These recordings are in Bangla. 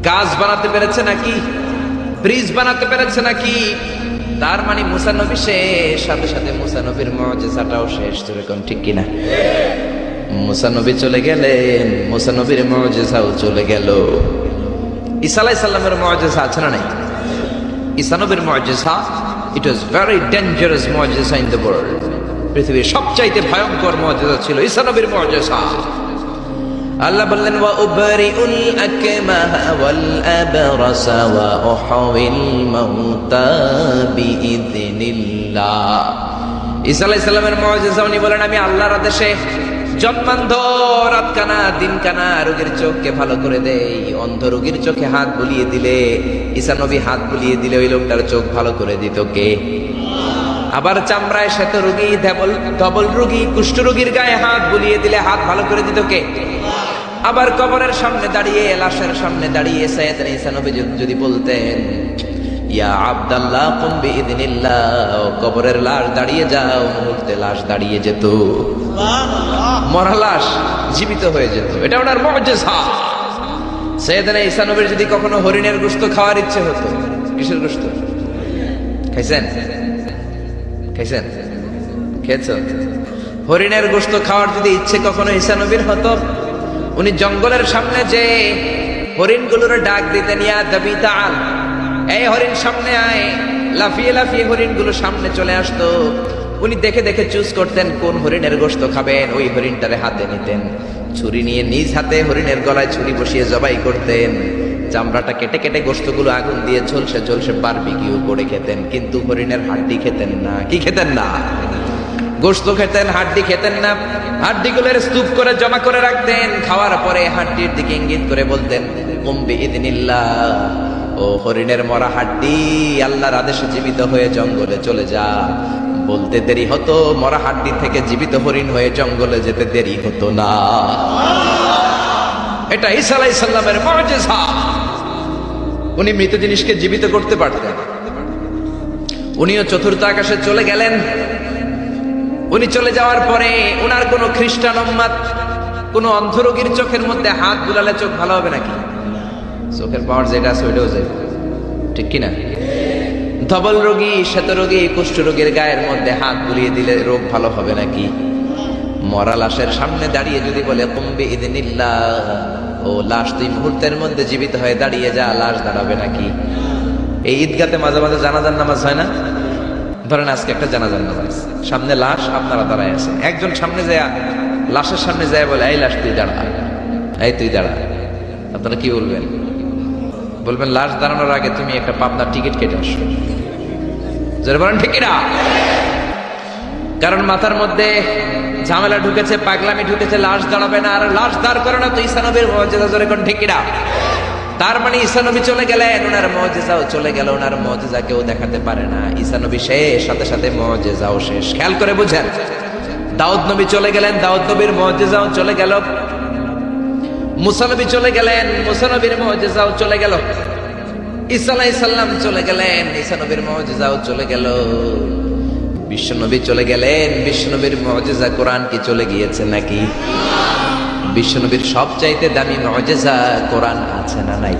গাছ বানাতে পেরেছে নাকি, ব্রিজ বানাতে পেরেছে নাকি? তার মানে মুসা নবী শেষ, সাথে সাথে মুসা নবীর মুআজিজাটাও শেষ। যেরকম ঠিক কিনা? মুসা নবী চলে গেলেন, মুসা নবীর মুআজিজাও চলে গেল। ঈসা আলাইহিস সালামের মুআজিজা আছে না নাই? ঈসা নবীর মুআজিজা, ইট ওয়াজ ভেরি ডেঞ্জারাস মুআজিজা ইন দ্য ওয়ার্ল্ড। পৃথিবীর সবচাইতে ভয়ঙ্কর মুআজিজা ছিল ঈসা নবীর মুআজিজা। আল্লাহ বললেন ওয়া উবরিউল আকমাহা ওয়াল আবরাসা ওয়া উহয়িল মাউতা বিইذনিল্লাহ। ঈসা আলাইহিস সালামের মুআজিজা, উনি বলেন আমি আল্লাহর আদেশে জন্মান্ধ, রাত কানা, দিন কানা রোগীর চোখকে ভালো করে দেই। অন্ধ রোগীর চোখে হাত বুলিয়ে দিলে, ঈসা নবী হাত বুলিয়ে দিলে ওই লোকটার চোখ ভালো করে দিত কে? আবার চামড়ায় শ্বেত রোগী, ধবল রোগী, কুষ্ঠ রোগীর গায়ে হাত বুলিয়ে দিলে হাত ভালো করে দিত কে? আবার কবরের সামনে দাঁড়িয়ে, লাশের সামনে দাঁড়িয়ে সাইয়েদনা ঈসা নবী যদি বলতেন ইয়া আব্দাল্লাহ কুম বিইذনিল্লাহ, কবরের লাশ দাঁড়িয়ে যাও, মুহূর্তে লাশ দাঁড়িয়ে যেত, মরা লাশ জীবিত হয়ে যেত। এটা ওনার মুআজিজা। সাইয়েদনা ঈসা নবীর যদি কখনো হরিণের গোশত খাওয়ার ইচ্ছে হতো, কিসের গোশত খাইছেন? খাইছেন? খেয়েছো? হরিণের গোশত খাওয়ার যদি ইচ্ছে কখনো ঈসা নবীর হতো, উনি জঙ্গলের সামনে যে হরিণগুলোর ডাক দিতেন, ইয়া দাবি তাআল, এই হরিণ সামনে আয়। লাফিয়ে লাফিয়ে হরিণগুলো সামনে চলে আসতো। উনি দেখে দেখে চুজ করতেন কোন হরিণের গোশত খাবেন, ওই হরিণটারে হাতে নিতেন, ছুরি নিয়ে নিজ হাতে হরিণের গলায় ছুরি বসিয়ে জবাই করতেন। চামড়াটা কেটে কেটে গোশতগুলো আগুন দিয়ে ঝলসে ঝলসে বারবিকিউ করে খেতেন। কিন্তু হরিণের হাড্ডি খেতেন না। কি খেতেন না? গোশত খেতেন, হাড্ডি খেতেন না। হাড্ডিগুলোর স্তূপ করে জমা করে রাখতেন। খাওয়ার পরে হাড্ডির দিকে ইঙ্গিত করে বলতেন কুম বিইذনিল্লাহ, ও হরিণের মরা হাড্ডি, আল্লাহর আদেশে জীবিত হয়ে জঙ্গলে চলে যা। বলতে দেরি হতো, মরা হাড্ডি থেকে জীবিত হরিণ হয়ে জঙ্গলে যেতে দেরি হতো না। এটা ঈসা আলাইহিস সালামের মুআজিজা। উনি মৃত জিনিসকে জীবিত করতে পারতেন। উনিও চতুর্থ আকাশে চলে গেলেন। উনি চলে যাওয়ার পরে ওনার কোন খ্রিস্টান উম্মাত কোন অন্ধ রোগীর চোখের মধ্যে হাত বুলালে চোখ ভালো হবে নাকি? চোখের পাওয়ার যেটা আছে ওইটাও যাবে, ঠিক কিনা? ধবল রোগী, শ্বেত রোগী, কুষ্ঠ রোগীর গায়ের মধ্যে হাত বুলিয়ে দিলে রোগ ভালো হবে নাকি? মরা লাশের সামনে দাঁড়িয়ে যদি বলে কুম বিইذনিল্লাহ, ও লাশ তুই মুহূর্তের মধ্যে জীবিত হয়ে দাঁড়িয়ে যা, লাশ দাঁড়াবে নাকি? এই ঈদগাতে মাঝে মাঝে জানাজার নামাজ হয় না? ধরেন আজকে একটা জানাজার নামাজ, সামনে লাশ, আপনারা দাঁড়ায় আছেন। একজন সামনে যায়, লাশের সামনে যায় বলে এই লাশ তুই দাঁড়া, এই তুই দাঁড়া। আপনারা কি বলবেন? বলবেন লাশ দাঁড়ানোর আগে তুমি একটা পাবনার টিকিট কেটে আসো। জোরে বলেন ঠিক না? কারণ মাথার মধ্যে ঝামেলা ঢুকেছে, পাগলামি ঢুকেছে, লাশ দাঁড়াবে না, আর লাশ দাঁড় করে না তো ঈসা নবীর মুআজিজা। জোরে কোন ঠিক না? তার মানে ঈসা নবী চলে গেলেন, ওনার মুআজিজাও চলে গেল। ওনার মুআজিজা কেউ দেখাতে পারে না। ঈসা নবী শেষ, সাথে সাথে মুআজিজাও শেষ। খেয়াল করে বুঝেন। দাউদ নবী চলে গেলেন, দাউদ নবীর মুআজিজাও চলে গেল। মুসা নবী চলে গেলেন, মুসা নবীর মুআজিজাও চলে গেল। ঈসা আলাইহিস সালাম চলে গেলেন, ঈসা নবীর মুআজিজাও চলে গেল। বিশ্ব নবী চলে গেলেন, বিশ্ব নবীর মুআজিজা কোরআন কি চলে গিয়েছে নাকি? বিশ্ব নবীর সবচাইতে দামি মুআজিজা কোরআন আছে না নাই?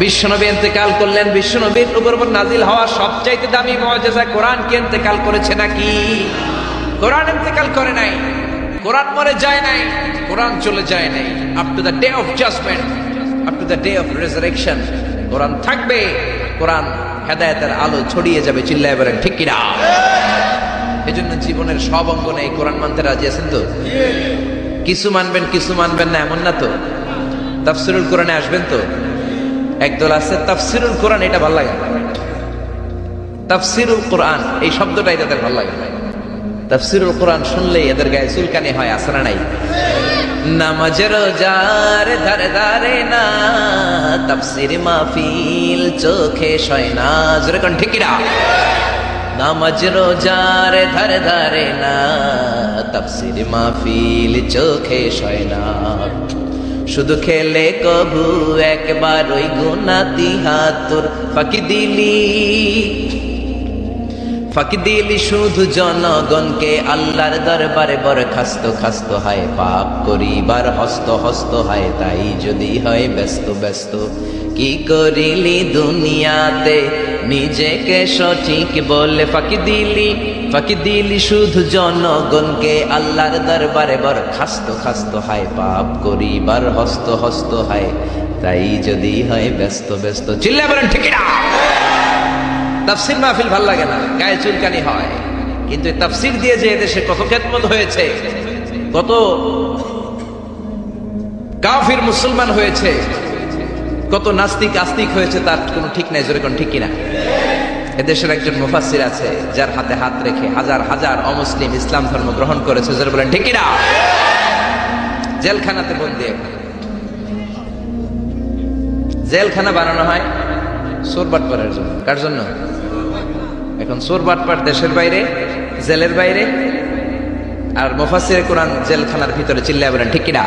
বিশ্ব নবী ইন্তেকাল করলেন, বিশ্ব নবীর উপর নাজিল হওয়া সবচাইতে দামি মুআজিজা কোরআন কি ইন্তেকাল করেছে নাকি? কোরআন ইন্তেকাল করে নাই, কোরআন মরে যায় নাই, কোরআন চলে যায় নাই। Up to the day of judgement, up to the day of resurrection কোরআন থাকবে। কোরআন হেদায়েতের আলো ছড়িয়ে যাবে। চিল্লায় বলেন ঠিক কিনা? এজন্য জীবনের সব অঙ্গনে এই কোরআন মানতে রাজি আছেন তো? কিছু মানবেন, কিছু মানবেন না এমন না তো? তাফসিরুল কোরআনে আসবেন তো? একদল আছে তাফসিরুল কোরআন, এটা ভালো লাগে। তাফসিরুল কোরআন এই শব্দটাই তাদের ভালো লাগে। তাফসিরুল কোরআন শুনলেই এদের গায়ে চুলকানি হয়, আছে না নাই? নামাজের রোজার ধারে ধারে না, তাফসির মাহফিল চোখে সয় না। জোরে কোন ঠিক কিনা? নামাজ রোজার ধারে ধারে না, তাফসির মাহফিল চোখে সয় না। শুধু খেলে কবু একবার ওই গুনাতি হাত তোর ফাঁকি দিলি, ফাঁকি দিলি শুধু জনগণকে, আল্লাহর দরবারে বরখাস্ত খাস্ত হয়, পাপ করিবার হস্ত হস্ত হয়, তাই যদি হয় ব্যস্ত ব্যস্ত। কি করিলি দুনিয়াতে নিজেকে সঠিক বলে, ফাঁকি দিলি শুধু জনগণকে, আল্লাহর দরবারে বরখাস্ত খাস্ত হয়, পাপ করিবার হস্ত হস্ত হয়, তাই যদি হয় ব্যস্ত ব্যস্ত। চিল্লা বলেন ঠিক না? তাফসীর মাহফিল ভাল লাগে না, গায়ে চুলকানি হয়, কিন্তু এই তাফসীর দিয়ে যে এদেশে কত খেদমত হয়েছে, কত কাফির মুসলমান হয়েছে, কত নাস্তিক আস্তিক হয়েছে, তার কোনো ঠিক নাই। জোরে কোন ঠিক কিনা? এদেশের একজন মুফাসসির আছে যার হাতে হাত রেখে হাজার হাজার অমুসলিম ইসলাম ধর্ম গ্রহণ করেছে। জোরে বলেন ঠিক কিনা? জেলখানাতে বন্দী। জেলখানা বানানো হয় চোর বাটপারের জন্য। কার জন্য? এখন চোর বাটপার দেশের বাইরে, জেলের বাইরে, আর মুফাসসিরে কোরআন জেলখানার ভিতরে। চিল্লায় বলেন ঠিক কিনা?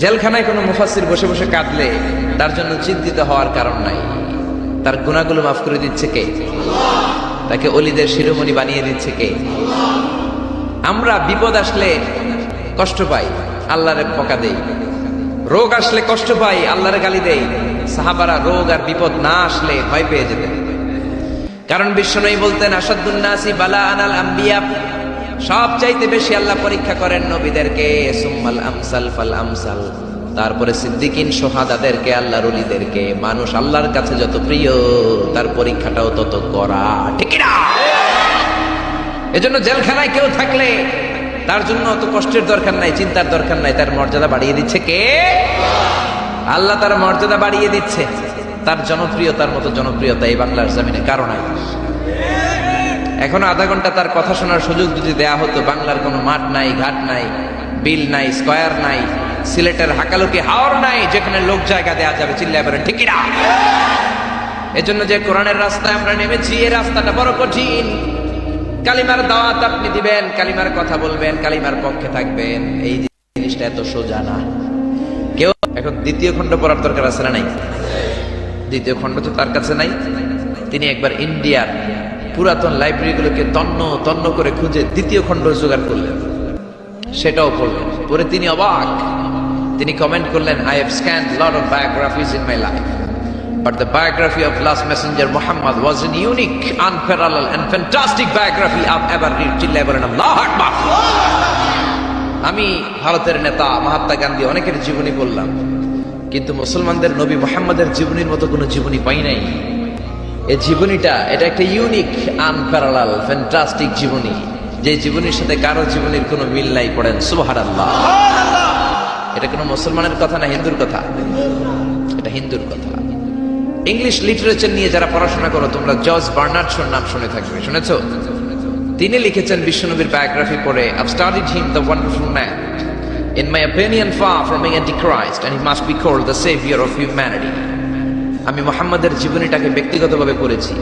জেলখানায় কোনো মুফাসসির বসে বসে কাঁদলে তার জন্য চিন্তিত হওয়ার কারণ নাই। তার গুনাহগুলো মাফ করে দিচ্ছে কে? তাকে ওলিদের শিরোমণি বানিয়ে দিচ্ছে কে? আমরা বিপদ আসলে কষ্ট পাই, আল্লাহরে বকা দেই। রোগ আসলে কষ্ট পাই, আল্লাহরে গালি দেই। সাহাবারা রোগ আর বিপদ না আসলে ভয় পেয়ে যেতেন, কারণ বিশ্বনবী বলতেন আসাদুন নাসি বালাআন আল আম্বিয়া, সব চাইতে বেশি আল্লাহ পরীক্ষা করেন নবীদেরকে, সুম্মাল আমসাল ফাল আমসাল, তারপরে সিদ্দিকিন শুহাদাদেরকে, আল্লাহর ওলিদেরকে। মানুষ আল্লাহর কাছে যত প্রিয়, তার পরীক্ষাটাও তত করা। ঠিক না? এজন্য জেলখানায় কেউ থাকলে তার জন্য অত কষ্টের দরকার নাই, চিন্তার দরকার নাই। তার মর্যাদা বাড়িয়ে দিচ্ছে কে? আল্লাহ তার মর্যাদা বাড়িয়ে দিচ্ছে। তার জনপ্রিয়তার মতো জনপ্রিয়তা এই বাংলার জমিনে কারো নাই। এখনো আধা ঘন্টা তার কথা শোনার সুযোগ যদি দেয়া হতো, বাংলার কোনো মাঠ নাই, ঘাট নাই, বিল নাই, স্কয়ার নাই, সিলেটের হাকালুকি হাওর নাই যেখানে লোক জায়গা দেয়া যাবে। চিল্লায় বলেন ঠিক না? এজন্য যে কোরআনের রাস্তায় আমরা নেমেছি, এই রাস্তাটা বড় কঠিন। কালিমার দাওয়াত আপনি দিবেন, কালিমার কথা বলবেন, কালিমার পক্ষে থাকবেন, এই জিনিসটা এত সোজা না। কেউ এখন দ্বিতীয় খণ্ড পড়ার দরকার আছে না নাই? দ্বিতীয় খণ্ড তো তার কাছে নাই। তিনি একবার ইন্ডিয়ার পুরাতন লাইব্রেরিগুলোকে তন্ন তন্ন করে খুঁজে দ্বিতীয় খণ্ড জোগাড় করলেন, সেটাও পড়লেন। পরে তিনি অবাক। তিনি কমেন্ট করলেন, I have scanned a lot of biographies in my life, but the biography of last messenger Muhammad was an unique, unparalleled and fantastic biography I've ever read. চিল্লায় বলেন আল্লাহু আকবার। আমি ভারতের নেতা মহাত্মা গান্ধী অনেকের জীবনী পড়লাম, কিন্তু মুসলমানদের নবী মুহাম্মাদের জীবনীর মতো কোনো জীবনী পাই নাই। এই জীবনীটা, এটা একটা ইউনিক, আনপ্যারালাল, ফ্যান্টাস্টিক জীবনী, যে জীবনীর সাথে কারো জীবনীর কোনো মিল নাই। পড়েন সুবহানাল্লাহ। এটা কোনো মুসলমানের কথা না, হিন্দুর কথা? এটা হিন্দুর কথা। ইংলিশ লিটারেচার নিয়ে যারা পড়াশোনা করো তোমরা, জর্জ বার্নার্ড শোর নাম শুনে থাকবে, শুনেছো? তিনি লিখেছেন বিশ্বনবীর বায়োগ্রাফি পড়ে, I've studied him, the wonderful man. In my opinion, far from being antichrist, and he must be called the savior of humanity. আমি মুহাম্মাদের জীবনীটাকে ব্যক্তিগতভাবে পড়েছি।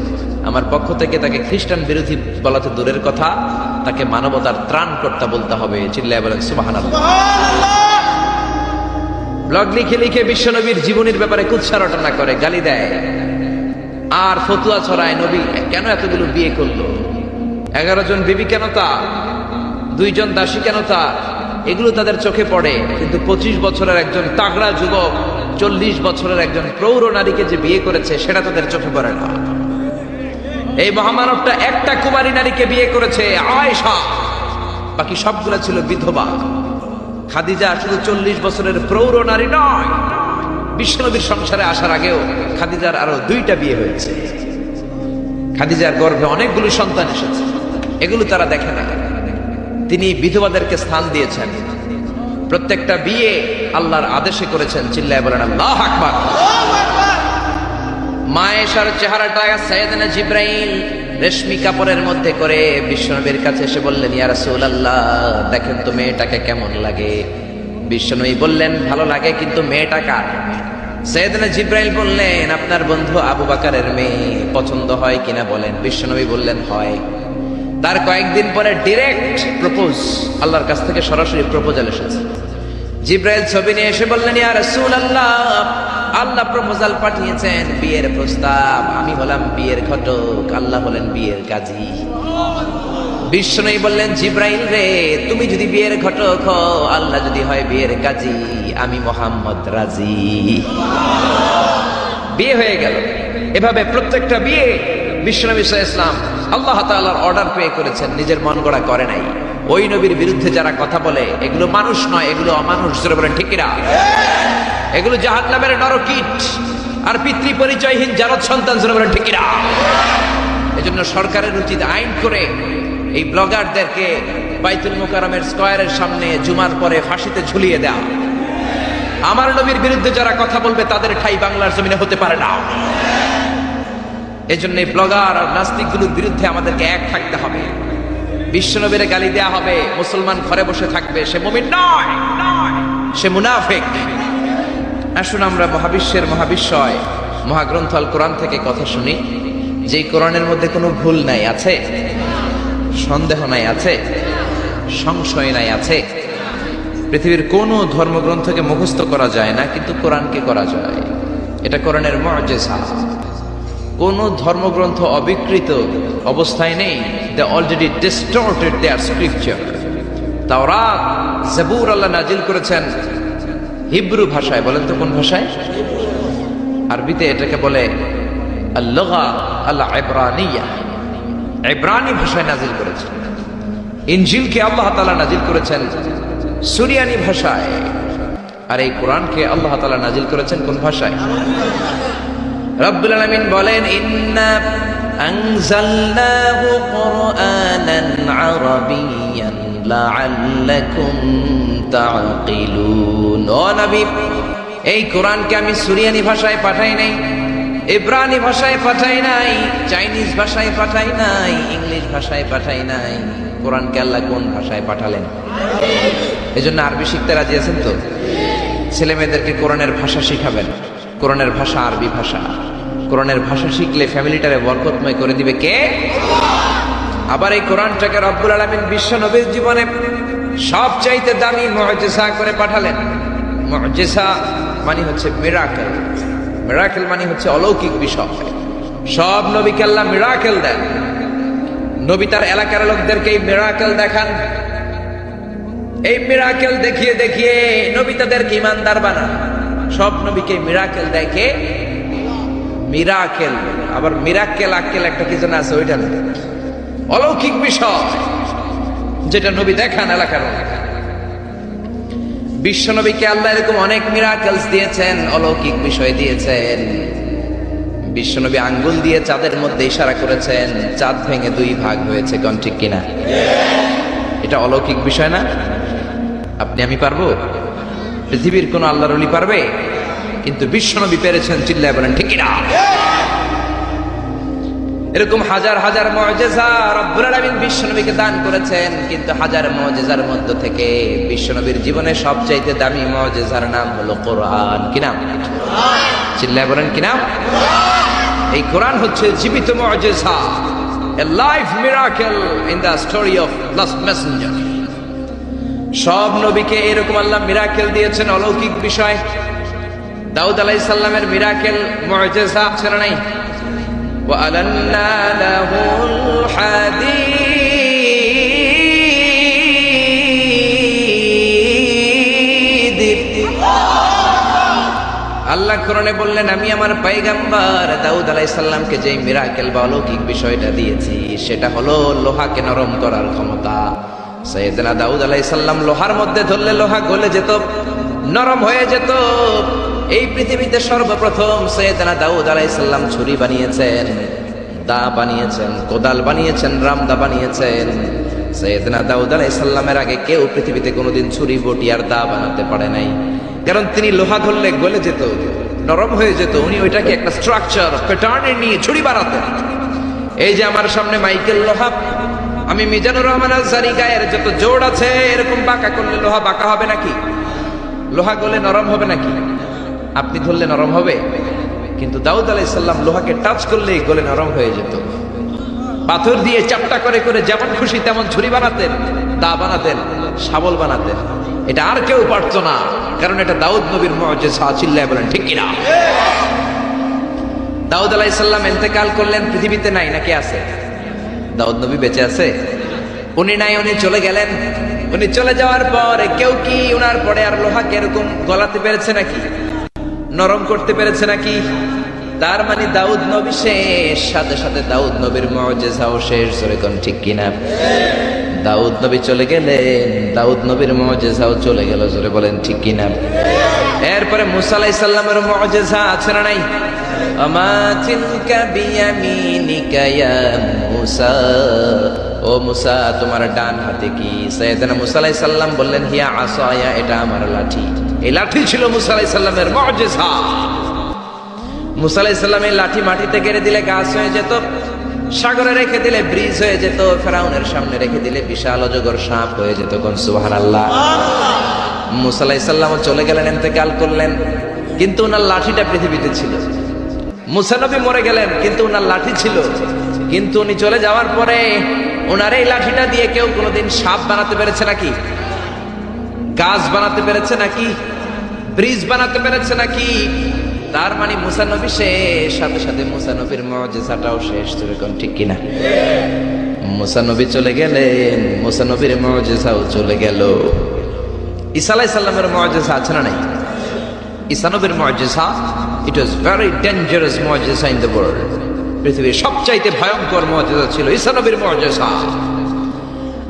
আমার পক্ষ থেকে তাকে খ্রিস্টান বিরোধী বলাতে দূরের কথা, তাকে মানবতার ত্রাণকর্তা বলতে হবে। চিল্লায় বলেন সুবহানাল্লাহ। ব্লগ লিখে লিখে বিশ্বনবীর জীবনীর ব্যাপারে কুৎসা রটনা করে, গালি দেয়, আর ফতুয়া ছড়ায়। নবী কেন এতগুলো বিয়ে করলো? 11 জন বিবি কেন তার? 2 জন দাসী কেন তার? এগুলো তাদের চোখে পড়ে, কিন্তু 25 বছরের একজন তাগড়া যুবক 40 বছরের একজন প্রৌঢ় নারীকে যে বিয়ে করেছে, সেটা তাদের চোখে পড়ে না। এই মহামানবটা একটা কুমারী নারীকে বিয়ে করেছে, আয়েশা, বাকি সবগুলো ছিল বিধবা। খাদিজা শুধু 40 বছরের প্রৌঢ় নারী নয়, বিশ্বনবীর সংসারে আসার আগেও খাদিজার আরো 2টা বিয়ে হয়েছে। খাদিজার গর্ভে অনেকগুলো সন্তান এসেছে, এগুলো তারা দেখে না। তিনি বিধবাদেরকে স্থান দিয়েছেন, প্রত্যেকটা বিয়ে আল্লাহর আদেশে করেছেন। চিল্লায় বলেন আল্লাহু আকবার। মায়েশার চেহারাটা সাইয়েদনা জিবরাইল রেশমি কাপড়ের মধ্যে করে বিশ্বনবীর কাছে এসে বললেন, ইয়া রাসূলুল্লাহ, দেখেন তো মেয়েটাকে কেমন লাগে। বিশ্বনবী বললেন, ভালো লাগে, কিন্তু মেয়েটা কার? সাইয়েদনা জিবরাইল বললেন, আপনার বন্ধু আবু বকরের মেয়ে, পছন্দ হয় কিনা বলেন। বিশ্বনবী বললেন হয়। তার কয়েকদিন পরে ডিরেক্ট প্রপোজ, আল্লাহর কাছ থেকে সরাসরি প্রপোজাল এসেছে। জিব্রাইল ছবি নিয়ে এসে বললেন, ইয়া রাসূলুল্লাহ, আল্লাহ প্রপোজাল পাঠিয়েছেন, বিয়ের প্রস্তাব। আমি হলাম বিয়ের ঘটক, আল্লাহ হলেন বিয়ের কাজী। বিশ্বনবী বললেন, জিব্রাইল রে, তুমি যদি বিয়ের ঘটক হও, আল্লাহ যদি হয় বিয়ের কাজী, আমি মুহাম্মদ রাজি। বিয়ে হয়ে গেল। এভাবে প্রত্যেকটা বিয়ে বিশ্বনবী সাল্লাল্লাহু আলাইহি ওয়াসাল্লাম আল্লাহ তাআলার অর্ডার পেয়ে করেছেন, নিজের মন গড়া করে নাই। ওই নবীর বিরুদ্ধে যারা কথা বলে, এগুলো মানুষ নয়, এগুলো অমানুষ। জোরে বলেন ঠিক কিনা? এগুলো জাহান্নামের নরকীট আর পিতৃ পরিচয়হীন জারদ সন্তান। জোরে বলেন ঠিক কিনা? এজন্য সরকারের উচিত আইন করে এই ব্লগারদেরকে বাইতুল মুকাররমের স্কয়ারের সামনে জুমার পরে ফাঁসিতে ঝুলিয়ে দেয়া। আমার নবীর বিরুদ্ধে যারা কথা বলবে তাদের ঠাঁই বাংলার জমিনে হতে পারে না। এজন্য এই ব্লগার আর নাস্তিকগুলোর বিরুদ্ধে আমাদেরকে এক থাকতে হবে। বিশ্বনবীর গালি দেয়া হবে, মুসলমান ঘরে বসে থাকবে, সে মুমিন নয়, সে মুনাফিক। আসুন আমরা মহাবিশ্বের মহাবিশ্বয় মহাগ্রন্থ আল কোরআন থেকে কথা শুনি। যে কোরআনের মধ্যে কোনো ভুল নাই, আছে সন্দেহ নাই, আছে সংশয় নাই, আছে। পৃথিবীর কোনো ধর্মগ্রন্থকে মুখস্থ করা যায় না, কিন্তু কোরআনকে করা যায়। এটা কোরআনের মুআজিজা। কোন ধর্মগ্রন্থ অবিকৃত অবস্থায় নেই। They already distorted their scripture. তাওরাত, জাবুর আল্লাহ নাজিল করেছেন হিব্রু ভাষায়। বলেন তো কোন ভাষায়? আরবিতে এটাকে বলে আল-লুগা আল-ইব্রানিয়া। ইব্রানি ভাষায় নাজিল করেছেন। ইনজিলকে আল্লাহ তাআলা নাজিল করেছেন সুরিয়ানি ভাষায়। আর এই কোরআনকে আল্লাহ তাআলা নাজিল করেছেন কোন ভাষায়? রব্বুল আলামিন বলেন, ইন্না আনজালনাহু কুরআনান আরাবিয়্যান লাআল্লাকুম তাআকিলুন। ও নবী, এই কোরআনকে আমি সুরিয়ানি ভাষায় পাঠাই নাই, ইব্রানি ভাষায় পাঠাই নাই, চাইনিজ ভাষায় পাঠাই নাই, ইংলিশ ভাষায় পাঠাই নাই। কোরআনকে আল্লাহ কোন ভাষায় পাঠালেন? এজন্য আরবি শিখতে রাজি আছেন তো? ছেলে মেয়েদেরকে কোরআনের ভাষা শিখাবেন। কোরআনের ভাষা আরবি ভাষা। কোরআনের ভাষা শিখলে ফ্যামিলিটারে বরকতময় করে দিবে কে? আবার এই কোরআনটাকে রব্বুল আলামিন বিশ্ব নবীর জীবনে সবচাইতে দামি মুআজিজা করে পাঠালেন। মুআজিজা মানে হচ্ছে মিরাকেল। মিরাকেল মানে হচ্ছে অলৌকিক বিষয়। সব নবীকে আল্লাহ মিরাকেল দেন। নবী তার এলাকার লোকদেরকে এই মিরাকেল দেখান। এই মিরাকেল দেখিয়ে দেখিয়ে নবী তাদেরকে ইমানদার বানান। সব নবীকে মিরাকেল দেখে। মিরাকেল, আবার মিরাকেল আক্কেল একটা কি যেন আছে, ওইটা না। অলৌকিক বিষয় যেটা নবী দেখান এলাকার। বিশ্ব নবীকে আল্লাহ এরকম অনেক মিরাকেলস দিয়েছেন, অলৌকিক বিষয় দিয়েছেন। বিশ্ব নবী আঙ্গুল দিয়ে চাঁদের মধ্যে ইশারা করেছেন, চাঁদ ভেঙে দুই ভাগ হয়েছে। কোন ঠিক কিনা? এটা অলৌকিক বিষয় না? আপনি আমি পারবো? পৃথিবীর কোন আল্লাহর ওলি পারবে? কিন্তু বিশ্বনবী পেরেছেন। চিল্লায় বলেন ঠিক কিনা? এরকম হাজার হাজার মুআজিজা রব্বুল আলামিন বিশ্বনবীকে দান করেছেন। কিন্তু হাজার মুআজিজার মধ্য থেকে বিশ্বনবীর জীবনে সবচাইতে দামি মুআজিজার নাম হলো কোরআন। কি নাম? চিল্লায় বলেন কি নাম? এই কোরআন হচ্ছে জীবিত মুআজিজা, a live miracle in the story of last messenger. সব নবীকে এরকম আল্লাহ মিরাকেল দিয়েছেন, অলৌকিক বিষয়। দাউদ আলাইহিস সালামের মিরাকেল মুআজিজা ছিল নাই। ওয়া আলান্না লাহুল হাদীদ। আল্লাহ কোরআনে বললেন, আমি আমার পয়গম্বর দাউদ আলাইহিস সালামকে যে মিরাকেল বা অলৌকিক বিষয়টা দিয়েছি সেটা হলো লোহাকে নরম করার ক্ষমতা। সাইয়েদনা দাউদ আলাইহিস সালাম লোহার মধ্যে ধরলে লোহা গলে যেত, নরম হয়ে যেত। এই পৃথিবীতে সর্বপ্রথম সাইয়েদনা দাউদ আলাইহিস সালাম ছুরি বানিয়েছেন, দা বানিয়েছেন, কোদাল বানিয়েছেন, রামদা বানিয়েছেন। সাইয়েদনা দাউদ আলাইহিস সালামের আগে কেউ পৃথিবীতে কোনোদিন ছুরি বটি আর দা বানাতে পারে নাই। কারণ তিনি লোহা ধরলে গলে যেত, নরম হয়ে যেত। উনি ওইটাকে একটা স্ট্রাকচার প্যাটার্নে নিয়ে ছুরি বানাতেন। এই যে আমার সামনে মাইকেল লোহা, আমি মিজানুর রহমান আনসারী গায়ের যত জোড় আছে এরকম বাঁকা করলে লোহা বাঁকা হবে নাকি? লোহা গলে নরম হবে নাকি? আপনি ধরলে নরম হবে? কিন্তু দাউদ আলাইহিস সালাম লোহাকে টাচ করলেই গলে নরম হয়ে যেত। পাথর দিয়ে চাপটা করে করে যেমন খুশি তেমন ছুরি বানাতেন, দা বানাতেন, শাবল বানাতেন। এটা আর কেউ পারতো না, কারণ এটা দাউদ নবীর মুআজিজা। চিল্লায় বলেন ঠিক কিনা? দাউদ আলাইহিস সালাম ইন্তেকাল করলেন, পৃথিবীতে নাই নাকি আছে? দাউদ নবী বেঁচে আছে? উনি নাই, উনি চলে গেলেন। উনি চলে যাওয়ার পর কেউ কি উনার পরে আর লোহাকে এরকম গলাতে পেরেছে নাকি, নরম করতে পেরেছে নাকি? তার মানে দাউদ নবী শেষ, সাথে সাথে দাউদ নবীর মুআজিজাও শেষ। জোরে কোন ঠিক কিনা? দাউদ নবী চলে গেলেন, দাউদ নবীর মুআজিজাও চলে গেল। জোরে বলেন ঠিক কিনা? এরপরে মুসা আলাইহিস সালামের মুআজিজা আছে না নাই? আমা তিলকা বিয়ামিনিকা ইয়া মুসা, ও মুসা তোমার ডান হাতে কি? সাইয়েদনা মুসা আলাইহিস সালাম বললেন, হিয়া আসায়া, এটা আমার লাঠি। এই লাঠি ছিল মুসা আলাইহিস সালামের মুআজিজা। মুসা আলাইহিস সালামের লাঠি মাটিতে গেড়ে দিলে গাছ হয়ে যেত, সাগরে রেখে দিলে ব্রিজ হয়ে যেত, ফেরাউনের সামনে রেখে দিলে বিশাল অজগর সাপ হয়ে যেত। কোন সুবহানাল্লাহ। মুসা আলাইহিস সালাম চলে গেলেন, ইন্তেকাল করলেন, কিন্তু ওনার লাঠিটা পৃথিবীতে ছিল। মুসা নবী মরে গেলেন, কিন্তু ওনার লাঠি ছিল। কিন্তু উনি চলে যাওয়ার পরে ওনার এই লাঠিটা দিয়ে কেউ কোনোদিন সাপ বানাতে পেরেছে নাকি? গাছ বানাতে পেরেছে নাকি? ব্রিজ বানাতে পেরেছে নাকি? তার মানে মুসা নবী শেষ, সাথে সাথে মুসা নবীর মুআজিজাটাও শেষ। যেরকম ঠিক কিনা? মুসা নবী চলে গেলেন, মুসা নবীর মুআজিজাও চলে গেল। ঈসা আলাইহিস সালামের মুআজিজা আছে না নাই? ঈসা নবীর মুআজিজা, ইট ওয়াজ ভেরি ডেঞ্জারাস মুআজিজা ইন দ্য ওয়ার্ল্ড। পৃথিবীর সবচাইতে ভয়ঙ্কর মুআজিজা ছিল ঈসা নবীর মুআজিজা।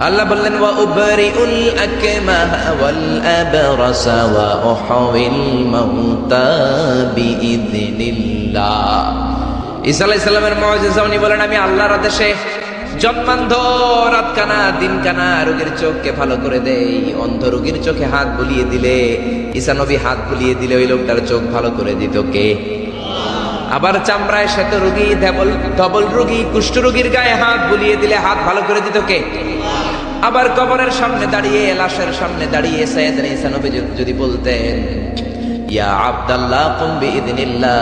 আল্লাহ বললেন, ওয়া উবরিউল আকমাহা ওয়াল আবরাসা ওয়া উহয়িল মাউতা বিইذনিল্লাহ। ঈসা আলাইহিস সালামের মুআজিজা, উনি বলেন, আমি আল্লাহর আদেশে জন্মান্ধ, রাত কানা, দিন কানা রোগীর চোখকে ভালো করে দেই। অন্ধ রোগীর চোখে হাত বুলিয়ে দিলে, ঈসা নবী হাত বুলিয়ে দিলে ওই লোকটার চোখ ভালো করে দিত কে? আবার চামড়ায় শ্বেত রোগী, ধবল রোগী, কুষ্ঠ রোগীর গায়ে হাত বুলিয়ে দিলে হাত ভালো করে দিত কে? আবার কবরের সামনে দাঁড়িয়ে, লাশের সামনে দাঁড়িয়ে সাইয়েদনা ঈসা নবী যদি বলতেন, ইয়া আব্দাল্লাহ কুম বিইذনিল্লাহ,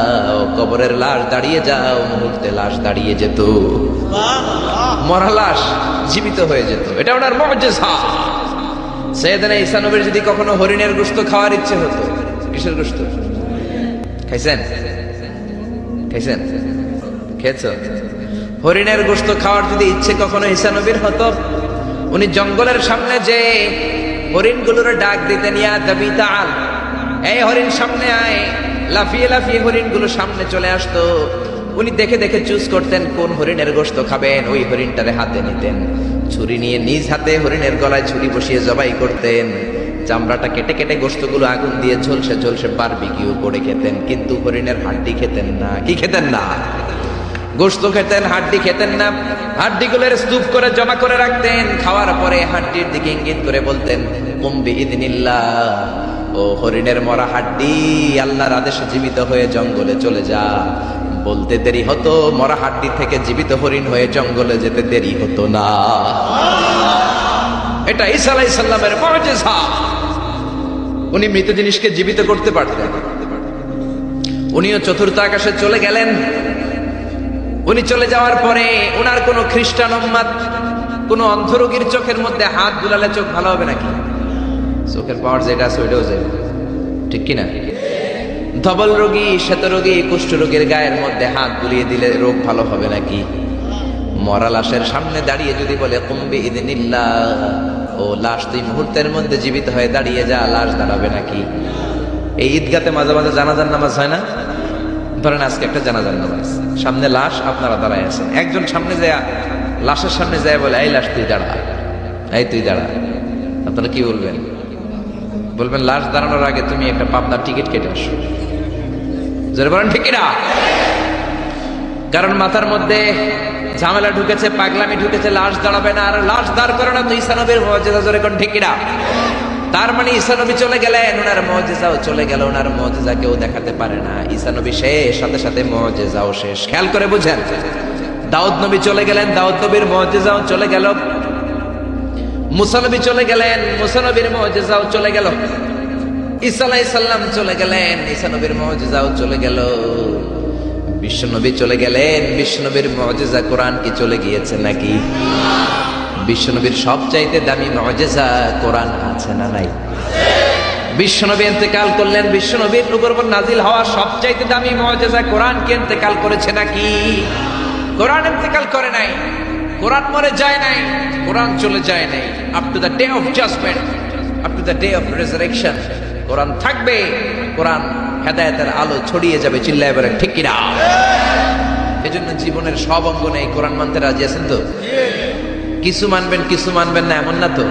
কবরের লাশ দাঁড়িয়ে যাও, মুহূর্তে লাশ দাঁড়িয়ে যেত, মরা লাশ জীবিত হয়ে যেত। এটা ওনার মুআজিজা। সাইয়েদনা ঈসা নবীর যদি কখনো হরিণের গোশত খাওয়ার ইচ্ছে হতো, কিসের গোশত খাইছেন? খাইছেন? খেয়েছো? হরিণের গোশত খাওয়ার যদি ইচ্ছে কখনো ঈসা নবীর হতো, উনি জঙ্গলের সামনে যে হরিণগুলোর ডাক দিতেন, ইয়া দাবি তাআল, এই হরিণ সামনে আয়। লাফিয়ে লাফিয়ে হরিণগুলো সামনে চলে আসতো। উনি দেখে দেখে চুজ করতেন কোন হরিণের গোশত খাবেন, ওই হরিণটারে হাতে নিতেন, ছুরি নিয়ে নিজ হাতে হরিণের গলায় ছুরি বসিয়ে জবাই করতেন। চামড়াটা কেটে কেটে গোশতগুলো আগুন দিয়ে ঝলসে ঝলসে বারবিকিউ করে খেতেন। কিন্তু হরিণের হাড্ডি খেতেন না। কি খেতেন না? গোশত খেতেন, হাড্ডি খেতেন না। হাড্ডিগুলোর স্তূপ করে জমা করে রাখতেন। খাওয়ার পরে হাড্ডির দিকে ইঙ্গিত করে বলতেন, কুম বিইذনিল্লাহ, ও হরিণের মরা হাড্ডি, আল্লাহর আদেশে জীবিত হয়ে জঙ্গলে চলে যা। বলতে দেরি হতো, মরা হাড্ডি থেকে জীবিত হরিণ হয়ে জঙ্গলে যেতে দেরি হতো না। এটা ঈসা আলাইহিস সালামের মুআজিজা। উনি মৃত জিনিসকে জীবিত করতে পারতেন। উনিও চতুর্থ আকাশে চলে গেলেন। উনি চলে যাওয়ার পরে ওনার কোন খ্রিস্টান উম্মাত কোন অন্ধ রোগীর চোখের মধ্যে হাত বুলালে চোখ ভালো হবে নাকি? চোখের পাওয়ার যেটা আছে ওইটাও যাবে, ঠিক কিনা? ধবল রোগী, শ্বেত রোগী, কুষ্ঠ রোগীর গায়ের মধ্যে হাত বুলিয়ে দিলে রোগ ভালো হবে নাকি? মরা লাশের সামনে দাঁড়িয়ে যদি বলে কুম বিইذনিল্লাহ, ও লাশ তুই মুহূর্তের মধ্যে জীবিত হয়ে দাঁড়িয়ে যা, লাশ দাঁড়াবে নাকি? এই ঈদগাতে মাঝে মাঝে জানাজার নামাজ হয় না? ধরেন আজকে একটা জানাজার নামাজ, সামনে লাশ, আপনারা দাঁড়ায় আছেন। একজন সামনে যায়, লাশের সামনে যায় বলে, এই লাশ তুই দাঁড়া, এই তুই দাঁড়া। আপনারা কি বলবেন? বলবেন লাশ দাঁড়ানোর আগে তুমি একটা পাবনার টিকিট কেটে আসো। জোরে বলেন ঠিক কিনা? কারণ মাথার মধ্যে ঝামেলা ঢুকেছে, পাগলামি ঢুকেছে, লাশ দাঁড়াবে না, আর লাশ দাঁড় করে না তো ঈসা নবীর মুআজিজা। জোরে কোন ঠিক কিনা? তার মানে ঈসা নবী চলে গেলেন, ওনার মুআজিজাও চলে গেল। ওনার মুআজিজা কেউ দেখাতে পারে না। ঈসা নবী শেষ, সাথে সাথে মুআজিজাও শেষ। খেয়াল করে বুঝেন, দাউদ নবী চলে গেলেন, দাউদ নবীর মুআজিজাও চলে গেল। মুসা নবী চলে গেলেন, মুসা নবীর মুআজিজাও চলে গেল। ঈসা আলাইহিস সালাম চলে গেলেন, ঈসা নবীর মুআজিজাও চলে গেল। বিশ্ব নবী চলে গেলেন, বিশ্ব নবীর মুআজিজা কোরআন কি চলে গিয়েছে নাকি? বিশ্বনবীর সবচাইতে দামি মুজিজা কোরআন আছে না নাই? বিশ্বনবী ইন্তেকাল করলেন, বিশ্বনবীর উপর নাজিল হওয়া সবচাইতে দামি মুজিজা কোরআন কি ইন্তেকাল করেছে নাকি? কোরআন ইন্তেকাল করে নাই, কোরআন মরে যায় নাই, কোরআন চলে যায় নাই। Up to the day of judgement, up to the day of resurrection কোরআন থাকবে। কোরআন হেদায়েতের আলো ছড়িয়ে যাবে। চিল্লায় বলেন ঠিক কিনা? এজন্য জীবনের সব অঙ্গনে এই কোরআন মানতে রাজি আছেন তো? কিছু মানবেন কিছু মানবেন না এমন না তো?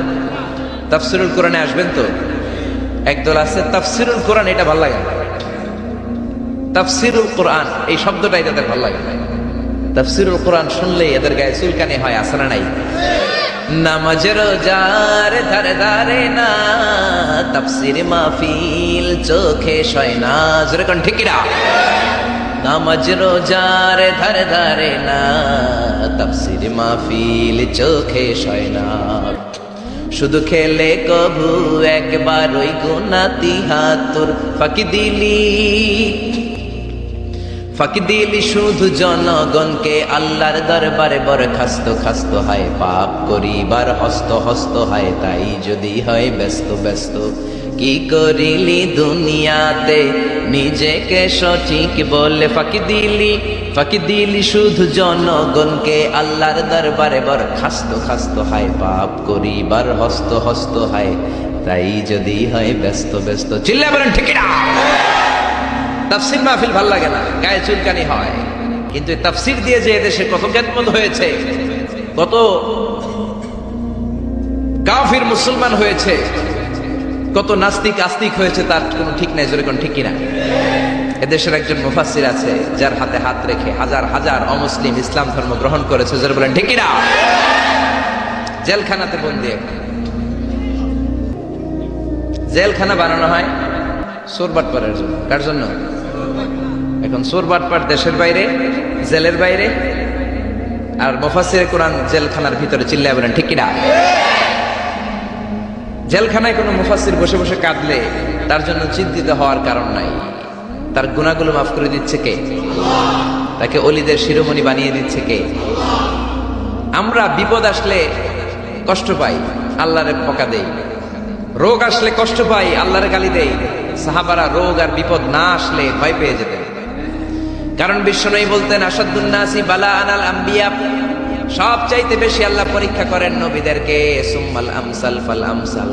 তাফসিরুল কোরআনে আসবেন তো? একদল আছে তাফসিরুল কোরআন, এটা ভালো লাগে না। তাফসিরুল কোরআন এই শব্দটাই তাদের ভালো লাগে না। তাফসিরুল কোরআন শুনলে এদের গায়ে চুলকানি হয়, আছে না নাই? নামাজ রোজার ধারে ধারে না, তাফসির মাহফিল চোখে সয় না। জোরে কোন ঠিক কিনা? নামাজ রোজার ধারে ধারে না, তাফসির মাহফিল চোখে সয় না। শুধু খেলে কভু একবার ওই গুনাতি হাত তোর ফাঁকি দিলি শুধু জনগণকে আল্লাহর দরবারে বরখাস্ত খাস্ত হয়। পাপ করিবার হস্ত হস্ত হয়, তাই যদি হয় ব্যস্ত ব্যস্ত। কি করিলি দুনিয়াতে নিজেকে সঠিক বলে ফাঁকি দিলি শুধু জনগণকে আল্লাহর দরবারে বরখাস্ত খাস্ত হয়। পাপ করিবার হস্ত হস্ত হয়, তাই যদি হয় ব্যস্ত ব্যস্ত। চিল্লায় বলেন ঠিক না? তাফসির মাহফিল ভাল লাগে না, গায়ে চুলকানি হয়। কিন্তু তাফসির দিয়ে যে এদেশে কত জ্ঞানমত হয়েছে, কত কাফির মুসলমান হয়েছে, কত নাস্তিক আস্তিক হয়েছে, তার কোনো ঠিক নাই। জোরে কোন ঠিক কিনা? এদেশের একজন মুফাসসির আছে যার হাতে হাত রেখে হাজার হাজার অমুসলিম ইসলাম ধর্ম গ্রহণ করেছে। জোরে বলেন ঠিক কিনা? জেলখানাতে বন্দী। জেলখানা বানানো হয় চোর বাটপারের জন্য। কার জন্য? এখন চোর বাটপার দেশের বাইরে, জেলের বাইরে, আর মুফাসসিরে কোরআন জেলখানার ভিতরে। চিল্লায় বলেন ঠিক কিনা? জেলখানায় কোনো মুফাসসির বসে বসে কাঁদলে তার জন্য চিন্তিত হওয়ার কারণ নাই। তার গুনাহগুলো মাফ করে দিচ্ছে কে? তাকে ওলিদের শিরোমণি বানিয়ে দিচ্ছে কে? আমরা বিপদ আসলে কষ্ট পাই, আল্লাহরে বকা দেই। রোগ আসলে কষ্ট পাই, আল্লাহরে গালি দেই। সাহাবারা রোগ আর বিপদ না আসলে ভয় পেয়ে যেতেন। কারণ বিশ্বনবী বলতেন, আসাদুন নাসি বালাআন আল আম্বিয়া, সবচাইতে বেশি আল্লাহ পরীক্ষা করেন নবীদেরকে, সুম্মাল আমসাল ফাল আমসাল,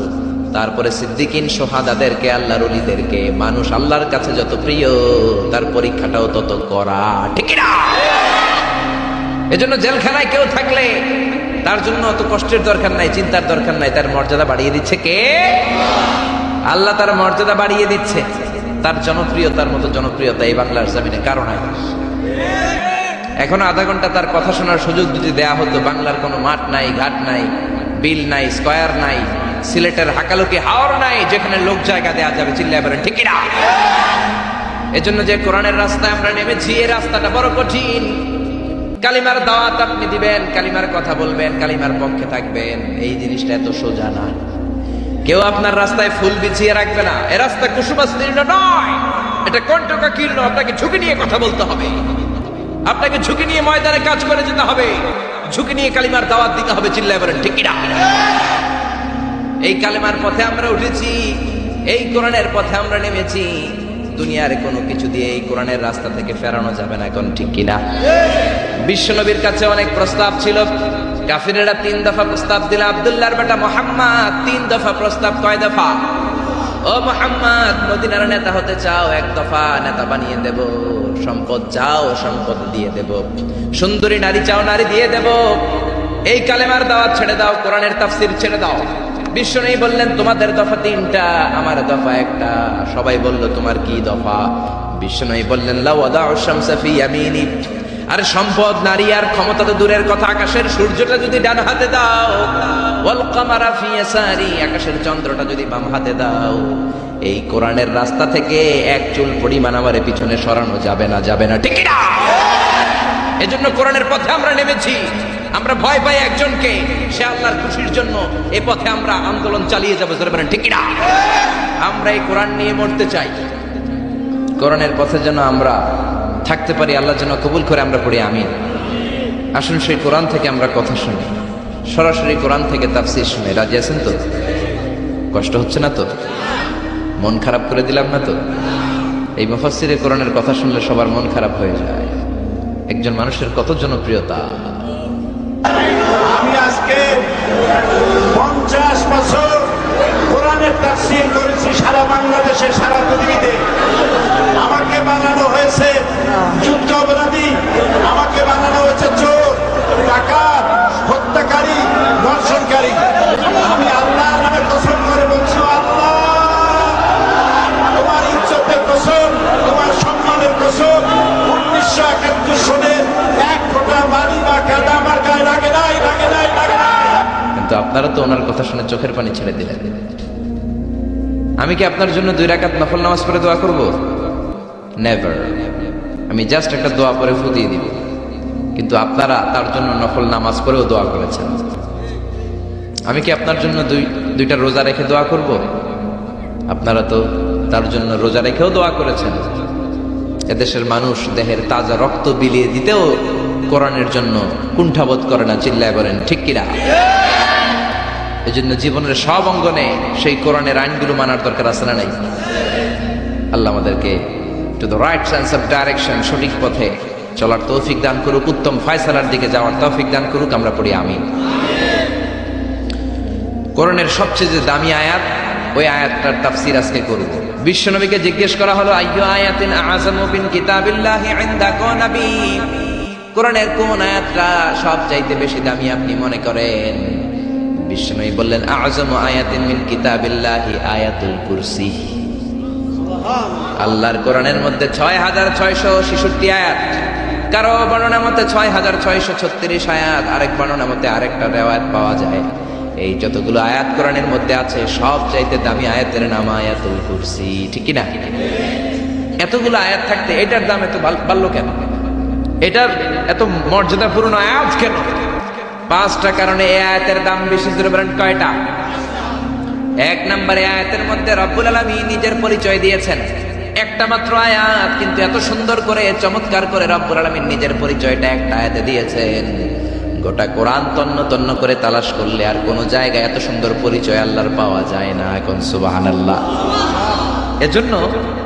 তারপরে সিদ্দিকিন শুহাদাদেরকে, আল্লাহর ওলিদেরকে। মানুষ আল্লাহর কাছে যত প্রিয়, তার পরীক্ষাটাও তত কড়া। ঠিক না? এজন্য জেলখানায় কেউ থাকলে তার জন্য অত কষ্টের দরকার নাই, চিন্তার দরকার নাই। তার মর্যাদা বাড়িয়ে দিচ্ছে কে? আল্লাহ তার মর্যাদা বাড়িয়ে দিচ্ছে। তার জনপ্রিয়তার মতো জনপ্রিয়তা এই বাংলার জমিনে কারো নাই। এখন আধা ঘন্টা তার কথা শোনার সুযোগ যদি দেয়া হতো, বাংলার কোনো মাঠ নাই, ঘাট নাই, বিল নাই, স্কয়ার নাই, সিলেটের হাকালুকি হাওর নাই যেখানে লোক জায়গা দেয়া যাবে। চিল্লায় বলেন ঠিক না? এজন্য যে কোরআনের রাস্তায় আমরা নেমেছি, এই রাস্তাটা বড় কঠিন। কালিমার দাওয়াত আপনি দিবেন, কালিমার কথা বলবেন, কালিমার পক্ষে থাকবেন, এই জিনিসটা এত সোজা না। কেউ আপনার রাস্তায় ফুল বিছিয়ে রাখবে না। এ রাস্তা কুসুমাস্তীর্ণ নয়, এটা কণ্টকাকীর্ণ। আপনাকে ঝুঁকি নিয়ে কথা বলতে হবে, আপনাকে ঝুঁকি নিয়ে ময়দানে কাজ করে যেতে হবে, ঝুঁকি নিয়ে কালিমার দাওয়াত দিতে হবে। চিল্লায় বলেন ঠিক না? এই কালিমার পথে আমরা উঠেছি, এই কোরআনের পথে আমরা নেমেছি। দুনিয়ার কোনো কিছু দিয়ে এই কোরআনের রাস্তা থেকে ফেরানো যাবে না। এখন ঠিক কিনা? বিশ্বনবীর কাছে অনেক প্রস্তাব ছিল। কাফিরেরা 3 দফা প্রস্তাব দিল। আব্দুল্লাহর বেটা মুহাম্মদ 3 দফা প্রস্তাব। কয় দফা? ও মুহাম্মদ, মদিনার নেতা হতে চাও? 1 দফা, নেতা বানিয়ে দেব। সম্পদ চাও? সম্পদ দিয়ে দেব। সুন্দরী নারী চাও? নারী দিয়ে দেব। এই কালেমার দাওয়াত ছেড়ে দাও, কোরআনের তাফসীর ছেড়ে দাও। বিশ্বনবী বললেন, তোমাদের দফা 3টা, আমার দফা 1টা। সবাই বলল, তোমার কি দফা? বিশ্বনবী বললেন, লা ওয়াদাউ শামসা ফি ইয়ামিনি, আর সম্পদ, নারী আর ক্ষমতা তো দূরের কথা, আকাশের সূর্যটা যদি ডান হাতে দাও, ওয়াল কামারা ফি ইয়াসারি, আকাশের চন্দ্রটা যদি বাম হাতে দাও, এই কোরআনের রাস্তা থেকে এক চুল পরিমাণ আমারে পিছনে সরানো যাবে না, যাবে না। ঠিক না? এজন্য কোরআনের পথে আমরা নেমেছি। আমরা ভয় পাই একজনকে, সে আল্লাহর খুশির জন্য এই পথে আমরা আন্দোলন চালিয়ে যাবো। জোরে বলেন ঠিক না? আমরা এই কোরআন নিয়ে মরতে চাই। কোরআনের পথে যেন আমরা থাকতে পারি, আল্লাহ যেন কবুল করে আমরা পড়ি। আমিন। আসুন সেই কোরআন থেকে আমরা কথা শুনি। সরাসরি কোরআন থেকে তাফসীর শুনে রাজি আছেন তো? কষ্ট হচ্ছে না তো? মন খারাপ করে দিলাম না তো? এই মুফাসসিরে কোরআনের কথা শুনলে সবার মন খারাপ হয়ে যায়। একজন মানুষের কত জনপ্রিয়তা। আমি আজকে 50 বছর কোরআনের তাফসীর করেছি সারা বাংলাদেশে, সারা পৃথিবীতে। আমাকে বানানো হয়েছে যুদ্ধ অপরাধী, আমাকে বানানো হয়েছে চোর, ডাকাত, হত্যাকারী, ধর্ষণকারী। আমি আল্লাহর নামে কসম করে বলছি, আল্লাহ তোমার ইজ্জতের কসম, তোমার সম্মানের কসম, 1971 সনের এক ফোঁটা বালি বা কাদা আমার গায়ে লাগে নাই, লাগে নাই, লাগে নাই। কিন্তু আপনারা তো ওনার কথা শুনে চোখের পানি ছেড়ে দিলেন। আমি কি আপনার জন্য 2 রাকাত নফল নামাজ পড়ে দোয়া করব? নেভার। আমি জাস্ট একটা দোয়া পরে ফু দিয়ে দিব। কিন্তু আপনারা তার জন্য নফল নামাজ পড়েও দোয়া করেছেন। আমি কি আপনার জন্য দুইটা রোজা রেখে দোয়া করব? আপনারা তো তার জন্য রোজা রেখেও দোয়া করেছেন। এদেশের মানুষ দেহের তাজা রক্ত বিলিয়ে দিতেও কোরআনের জন্য কুণ্ঠাবোধ করে না, চিল্লায় বলেন ঠিক কিনা? এই জন্য জীবনের সব অঙ্গনে সেই কোরআনের আইনগুলো মানার দরকার আছে না নাই? আল্লাহ আমাদেরকে to the right sense of direction, সঠিক পথে চলার তৌফিক দান করুক, উত্তম ফয়সালার দিকে যাওয়ার তৌফিক দান করুক। আমরা পড়ি আমিন। কোরআনের সবচেয়ে যে দামি আয়াত, ওই আয়াতটার তাফসীর আজকে করব। বিশ্বনবীকে জিজ্ঞেস করা হলো, আইয়ু আয়াতিন আযামু মিন কিতাবিল্লাহি ইনদাকা নবী, কোরআনের কোন আয়াতটা সবচাইতে বেশি দামি আপনি মনে করেন? বিশ্বনবী বললেন, আযমু আয়াতিন মিন কিতাবিল্লাহি আয়াতুল কুরসি। আল্লাহর কোরআনের মধ্যে 6666 আয়াত, কারো বর্ণনা মতে 6636 আয়াত, আরেক বর্ণনা মতে আরেকটা রিওয়ায়াত পাওয়া যায়। এই যতগুলো আয়াত কোরআনের মধ্যে আছে, সব চাইতে দামি আয়াতের নাম আয়াতুল কুরসি, ঠিক কি না? এতগুলো আয়াত থাকতে এটার দাম এত বাড়লো কেন? এটার এত মর্যাদাপূর্ণ আয়াত কেন? 5টা কারণে এই আয়াতের দাম বেশি। জোরে বলেন কয়টা? 1 নম্বরে আয়াতের মধ্যে রব্বুল আলামিন নিজের পরিচয় দিয়েছেন। একটা মাত্র আয়াত, কিন্তু এত সুন্দর করে চমৎকার করে রব্বুল আলামিন নিজের পরিচয়টা একটা আয়াতে দিয়েছেন। গোটা কোরআন তন্ন তন্ন করে তালাশ করলে আর কোনো জায়গায় এত সুন্দর পরিচয় আল্লাহর পাওয়া যায় না। এখন সুবহানাল্লাহ। এজন্য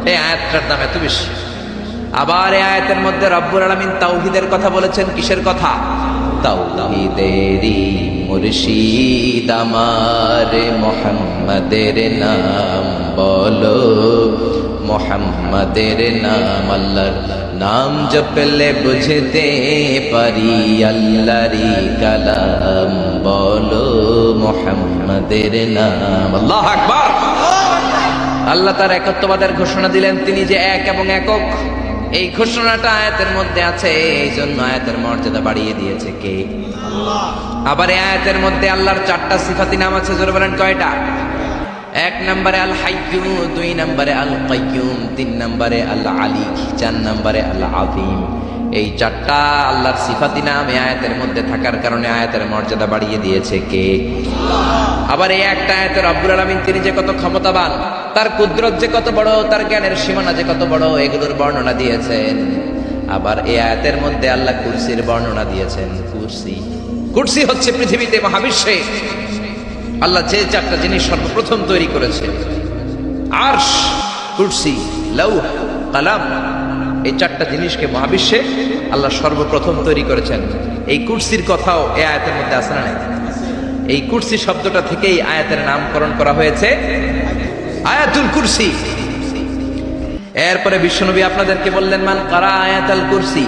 এই আয়াতটার দাম এত বেশি। আবার এই আয়াতের মধ্যে রব্বুল আলামিন তাওহীদের কথা বলেছেন। কিসের কথা? তাওহীদেরই মুর্শিদ আমার মুহাম্মাদের নাম বলো, মুহাম্মাদের নাম। আল্লাহর নাম জপলে বুঝতে পারি আল্লাহরই কালাম বলো, মুহাম্মাদের নাম। আল্লাহু আকবার। আল্লাহ তার একত্ববাদের ঘোষণা দিলেন, তিনি যে এক এবং একক। এই ঘোষণাটা আয়াতের মধ্যে আছে, এই জন্য আয়াতের মর্যাদা বাড়িয়ে দিয়েছে কে? আল্লাহ। আবার এই আয়াতের মধ্যে আল্লাহর 4টা সিফাতি নাম আছে। জোরে বলেন কয়টা? 1 নম্বরে আল হাইয়্যু, 2 নম্বরে আল কাইয়্যুম, 3 নম্বরে আল আলী, 4 নম্বরে আল আযীম। এই 4টা আল্লাহর সিফাতি নাম এই আয়াতের মধ্যে থাকার কারণে আয়াতের মর্যাদা বাড়িয়ে দিয়েছে কে? আবার এই একটা আয়াতে রব্বুল আলামিন তিনি যে কত ক্ষমতাবান, তার কুদরত যে কত বড়, তার জ্ঞানের সীমানা যে কত বড়, এগুলোর বর্ণনা দিয়েছেন। আবার এই আয়াতের মধ্যে আল্লাহ কুরসির বর্ণনা দিয়েছেন। কুরসি হচ্ছে পৃথিবীতে, মহাবিশ্বে আল্লাহ যে 4টা জিনিস সর্বপ্রথম তৈরি করেছে, আরশ, কুরসি, লৌহ, কলম, এই 4টা জিনিসকে মহাবিশ্বে আল্লাহ সর্বপ্রথম তৈরি করেছেন। এই কুরসির কথাও এই আয়াতের মধ্যে আছে না নাই? এই কুরসি শব্দটা থেকেই আয়াতের নামকরণ করা হয়েছে আয়াতুল কুরসি। এরপরে বিশ্বনবী আপনাদেরকে বললেন, মান কারা আয়াতুল কুরসি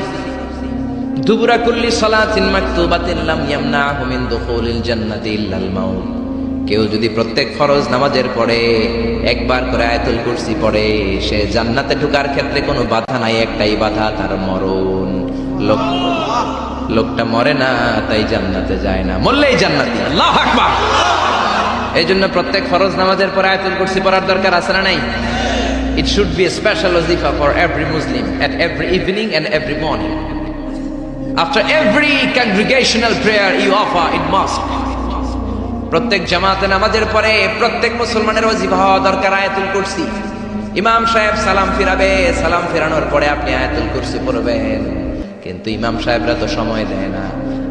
দুবুরা কুল্লি সালাতিন মাকতুবাতিন লাম ইয়ামনাহু মিন দুখুলিল জান্নাতি ইল্লাল মাউত। কেউ যদি প্রত্যেক ফরজ নামাজের পরে একবার করে আয়াতুল কুরসি পড়ে, সে জান্নাতে ঢোকার ক্ষেত্রে কোনো বাধা নাই, একটাই বাধা, তার মরণ। লোকটা মরে না, তাই জান্নাতে যায় না, মরলেই জান্নাতি। আল্লাহু আকবার। এই জন্য প্রত্যেক ফরজ নামাজের পরে আয়াতুল কুরসি পড়ার দরকার আছে না নাই? It should be a special wazifa for every Muslim at every evening and every morning. After every congregational prayer you offer in mosque. প্রত্যেক জামাতে নামাজের পরে প্রত্যেক মুসলমানের ওয়াজিফা হওয়া দরকার আয়াতুল কুরসি। ইমাম সাহেব সালাম ফিরাবে, সালাম ফেরানোর পরে আপনি আয়াতুল কুরসি পড়বেন। কিন্তু ইমাম সাহেবরা তো সময় দেয় না।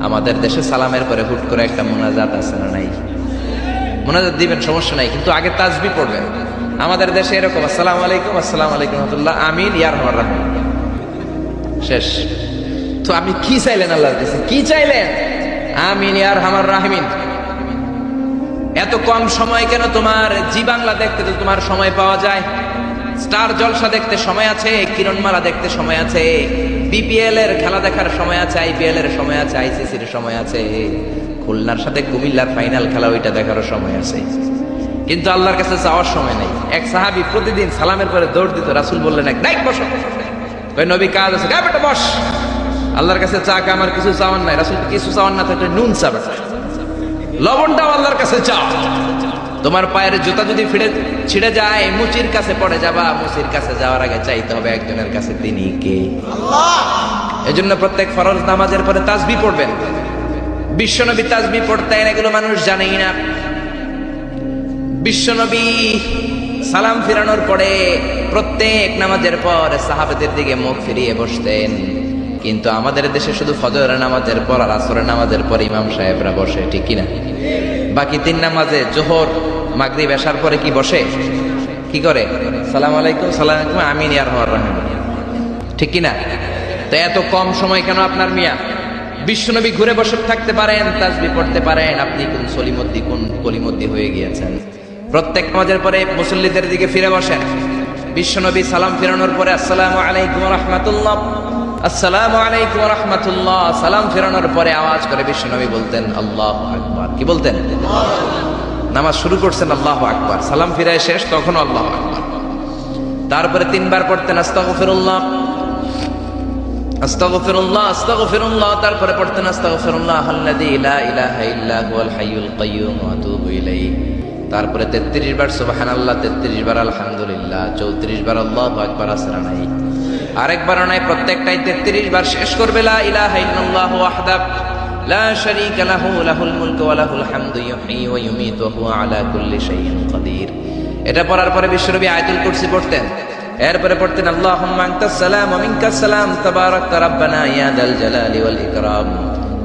আমাদের দেশে সালামের পরে হুট করে একটা মোনাজাত আছে না নাই? মোনাজাত দিবেন, সমস্যা নাই, কিন্তু আগে তাসবিহ পড়বেন। আমাদের দেশে এরকম আসসালামু আলাইকুম, আসসালামু আলাইকুম রাহমাতুল্লাহ, আমিন, ইয়া রাহমান রাহিম, শেষ। তো আপনি কি চাইলেন আল্লাহর কাছে? কি চাইলেন? আমিন ইয়া রাহমান রাহিমিন। এত কম সময় কেন তোমার? জি বাংলা দেখতে তো তোমার সময় পাওয়া যায়, স্টার জলসা দেখতে সময় আছে, কিরণমালা দেখতে সময় আছে, বিপিএল এর খেলা দেখার সময় আছে, আইপিএল এর সময় আছে, আইসিসির সময় আছে, খুলনার সাথে কুমিল্লার ফাইনাল খেলা ওইটা দেখারও সময় আছে, কিন্তু আল্লাহর কাছে চাওয়ার সময় নেই। এক সাহাবী প্রতিদিন সালামের পরে দৌড় দিত, রাসূল বললেন এক ডাইক বসো, কই নবী কাজ আছে, গা বেটা বস, আল্লাহর কাছে চা কা, আমার কিছু চাওয়ার নাই। রাসূল কিছু চাওয়ার না থাকলে নুন চা বেটা, লবণটাও আল্লাহর কাছে চাও। তোমার পায়ের জুতা যদি ছিঁড়ে যায়, মুচির কাছে পড়ে যাবা, মুচির কাছে যাওয়ার আগে চাইতে হবে একজনের কাছে, তিনি কে? আল্লাহ। এজন্য প্রত্যেক ফরজ নামাজের পরে তাসবিহ পড়বেন। বিশ্বনবী তাসবিহ পড়তেন, এগুলো মানুষ জানেই না। বিশ্বনবী সালাম ফিরানোর পরে প্রত্যেক নামাজের পর সাহাবাদের দিকে মুখ ফিরিয়ে বসতেন, কিন্তু আমাদের দেশে শুধু ফজরের নামাজের পর আর আসরের নামাজের পর ইমাম সাহেবরা বসে, ঠিক কিনা? বাকি তিন নামাজে জোহর, মাগরিব, এশার পরে কি বসে? কি করে? সালাম আলাইকুম, সালাম আলাইকুম, আমিন ইয়া রাহমান রাহিম, ঠিক কিনা? তো এত কম সময় কেন আপনার মিয়া? বিশ্বনবী ঘুরে বসে থাকতে পারেন, তাসবিহ পড়তে পারেন, আপনি কোন সলিমদ্দি কোন কলিমদ্দি হয়ে গিয়েছেন। প্রত্যেক নামাজের পরে মুসল্লিদের দিকে ফিরে বসেন। বিশ্বনবী সালাম ফিরানোর পরে আসসালামু আলাইকুম ওয়া রাহমাতুল্লাহ, আসসালামু আলাইকুম ওয়া রাহমাতুল্লাহ, সালাম ফিরানোর পরে আওয়াজ করে বিশ্বনবী বলতেন আল্লাহু আকবার। কি বলতেন? নামাজ শুরু করছেন আল্লাহু আকবার, সালাম ফিরায় শেষ তখন আল্লাহু আকবার। তারপরে তিনবার পড়তেন আস্তাগফিরুল্লাহ, আস্তাগফিরুল্লাহ, আস্তাগফিরুল্লাহ, তারপরে পড়তেন আস্তাগফিরুল্লাহ আল্লাযী লা ইলাহা ইল্লা হুয়াল হাইয়ুল কাইয়্যুম ওয়া আতুবু ইলাইহি। তারপরে 33 বার সুবহানাল্লাহ, 33 বার আলহামদুলিল্লাহ, 34 বার আল্লাহু আকবার, আসরা নাই, আরেকবার নাই, প্রত্যেকটাই 33 বার শেষ করবে লা ইলাহা ইল্লাল্লাহু ওয়াহদাহু লা শারীকা লাহু লাহুল মুলকু ওয়া লাহুল হামদু ইউহয়ী ওয়া ইউমীতু ওয়া হুয়া আলা কুল্লি শাইইন কাদির। এটা পড়ার পরে বিশ্বনবী আয়াতুল কুরসি পড়তেন। এরপরে পড়তেন আল্লাহুম্মা আনতাস সালাম ওয়া মিনকাস সালাম তাবারাকতা রাব্বানা ইয়া যাল জালালি ওয়াল ইকরাম।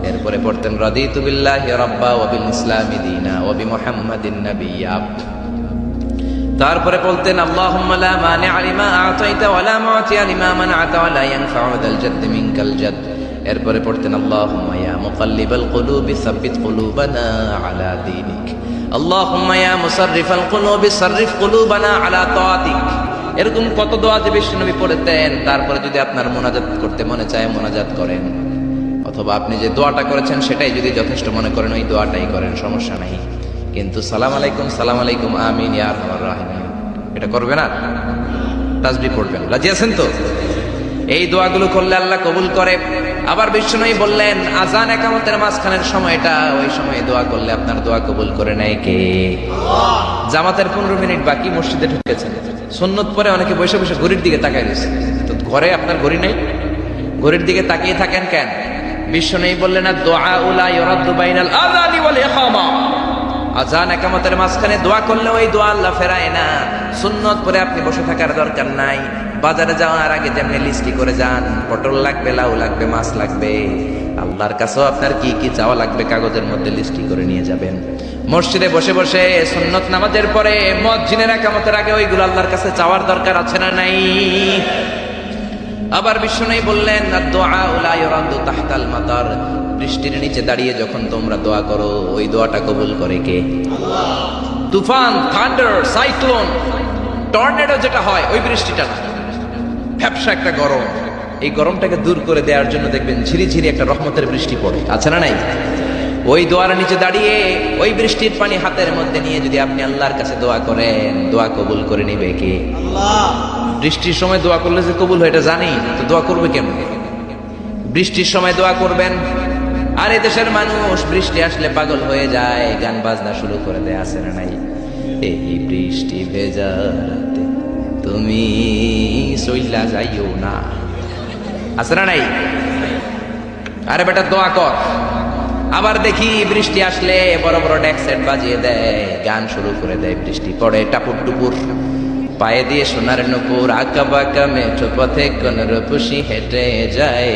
এরপরে পড়তেন রাদিতু বিল্লাহি রাব্বা ওয়া বিল ইসলামি দীনা ওয়া বিমুহাম্মাদিন নাবিয়্যা। তারপরে বলতেন আল্লাহুম্মা লা মানি'a লিমা আ'তাইতা ওয়া লা মু'তিয়া লিমা মান'আতা ওয়া লা ইয়ানফা'ু যাল জাদ্দি মিনকাল জাদ। এরপরে পড়তেন আল্লাহুম্মা ইয়া মুকাল্লিবাল কুলুবি সাব্বিত কুলুবানা আলা দীনিক, আল্লাহুম্মা ইয়া মুসাররিফাল কুলুবি সাররিফ কুলুবানা আলা তাআতিক। এরকম কত দোয়া যে বিশ্বনবী পড়তেন। তারপরে যদি আপনার মোনাজাত করতে মনে চায় মোনাজাত করেন, অথবা আপনি যে দোয়াটা করেছেন সেটাই যদি যথেষ্ট মনে করেন ওই দোয়াটাই করেন, সমস্যা নাই। কিন্তু সালাম আলাইকুম, আমিন ইয়া রাহমান রাহিম এটা করবে না, তাসবিহ পড়বেন। রাজি আছেন তো? এই দোয়াগুলো করলে আল্লাহ কবুল করে। আবার বিশ্বনবী বললেন আযান ইকামতের মাঝখানের সময়টা, ওই সময় দোয়া করলে আপনার দোয়া কবুল করে নেয় কে? আল্লাহ। জামাতের 15 মিনিট বাকি, মসজিদে ঢুকেছেন, সুন্নত পরে অনেকে বসে বসে ঘড়ির দিকে তাকায় রয়েছে। তো ঘরে আপনার ঘড়ি নেই, ঘড়ির দিকে তাকিয়ে থাকেন কেন? বিশ্বনবী বললেন দুআ লা ইউরাদ্দু বাইনাল আযানি ওয়াল ইকামা, আযান ইকামতের মাঝখানে দোয়া করলে ওই দোয়া আল্লাহ ফেরায় না। সুন্নত পরে আপনি বসে থাকার দরকার নাই। বাজারে যাওয়ার আগে যেমনি লিস্টি করে যান, পটল লাগবে, লাউ লাগবে, মাছ লাগবে, আল্লাহর কাছেও আপনার কি কি চাওয়া লাগবে কাগজের মধ্যে লিস্টি করে নিয়ে যাবেন। মসজিদে বসে বসে সুন্নত নামাজের পরে মুয়াজ্জিনের ইকামতের আগে ওইগুলো আল্লাহর কাছে চাওয়ার দরকার আছে না নাই? আবার বিশ্বনবী বললেন দুআ লা ইউরাদ্দু তাহতাল মাতার, বৃষ্টির নিচে দাঁড়িয়ে যখন তোমরা দোয়া করো ওই দোয়াটা কবুল করে কে? আল্লাহ। তুফান, থান্ডার, সাইক্লোন, টর্নেডো যেটা হয় ওই বৃষ্টিটা না, ভ্যাপসা একটা গরম, এই গরমটাকে দূর করে দেওয়ার জন্য দেখবেন ঝিরিঝিরি একটা রহমতের বৃষ্টি পড়ে, আছে না নাই? ওই দোয়ার নিচে দাঁড়িয়ে ওই বৃষ্টির পানি হাতের মধ্যে নিয়ে যদি আপনি আল্লাহর কাছে দোয়া করেন, দোয়া কবুল করে নিবে কে? আল্লাহ। বৃষ্টির সময় দোয়া করলে যে কবুল হয় এটা জানি, তো দোয়া করবে কেন? বৃষ্টির সময় দোয়া করবেন। আর এই দেশের মানুষ বৃষ্টি আসলে পাগল হয়ে যায়, গান বাজনা শুরু করে দেয়, আছে না নাই? এই বৃষ্টি ভেজা রাতে তুমি সইলা যাইও না, আছে না নাই? আরে বেটা দোয়া কর। আবার দেখি বৃষ্টি আসলে বড় বড় ডেক সেট বাজিয়ে দেয়, গান শুরু করে দেয়, বৃষ্টি পড়ে টাপুর টুপুর, পায়ে দিয়ে সোনার নুপুর, আঁকা বাঁকা মেঠো পথে কোন রূপসী হেঁটে যায়,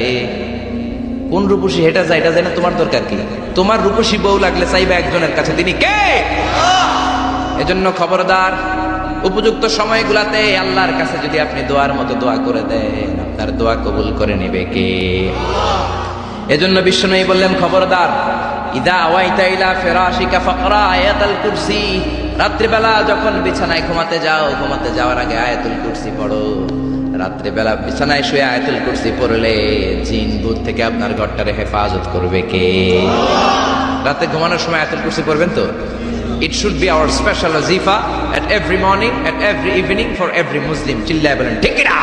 কোন রূপসী হেঁটে যায় এটা জানে তোমার দরকার কি? তোমার রূপসী বউ লাগলে চাইবে একজনের কাছে, তিনি কে? এজন্য খবরদার, উপযুক্ত সময়গুলাতে আল্লাহর কাছে যদি আপনি দোয়ার মতো দোয়া করে দেন, আপনার দোয়া কবুল করে নেবে কে? এজন্য বিশ্বনবী বললেন, খবরদার, ইদা আওয়াইতা ইলা ফিরাশিকা ফাকরা আয়াতুল কুরসি। রাত্রিবেলা যখন বিছানায় ঘুমাতে যাও, ঘুমাতে যাওয়ার আগে আয়াতুল কুরসি পড়ো। রাত্রিবেলা বিছানায় শুয়ে আয়াতুল কুরসি পড়লে জিন ভূত থেকে আপনার ঘরটারে হেফাজত করবে কে? রাতে ঘুমানোর সময় আয়াতুল কুরসি পড়বেন তো? It should be our special wazifa at every morning, at every evening for every Muslim. চিল্লায় বলেন ঠিক না?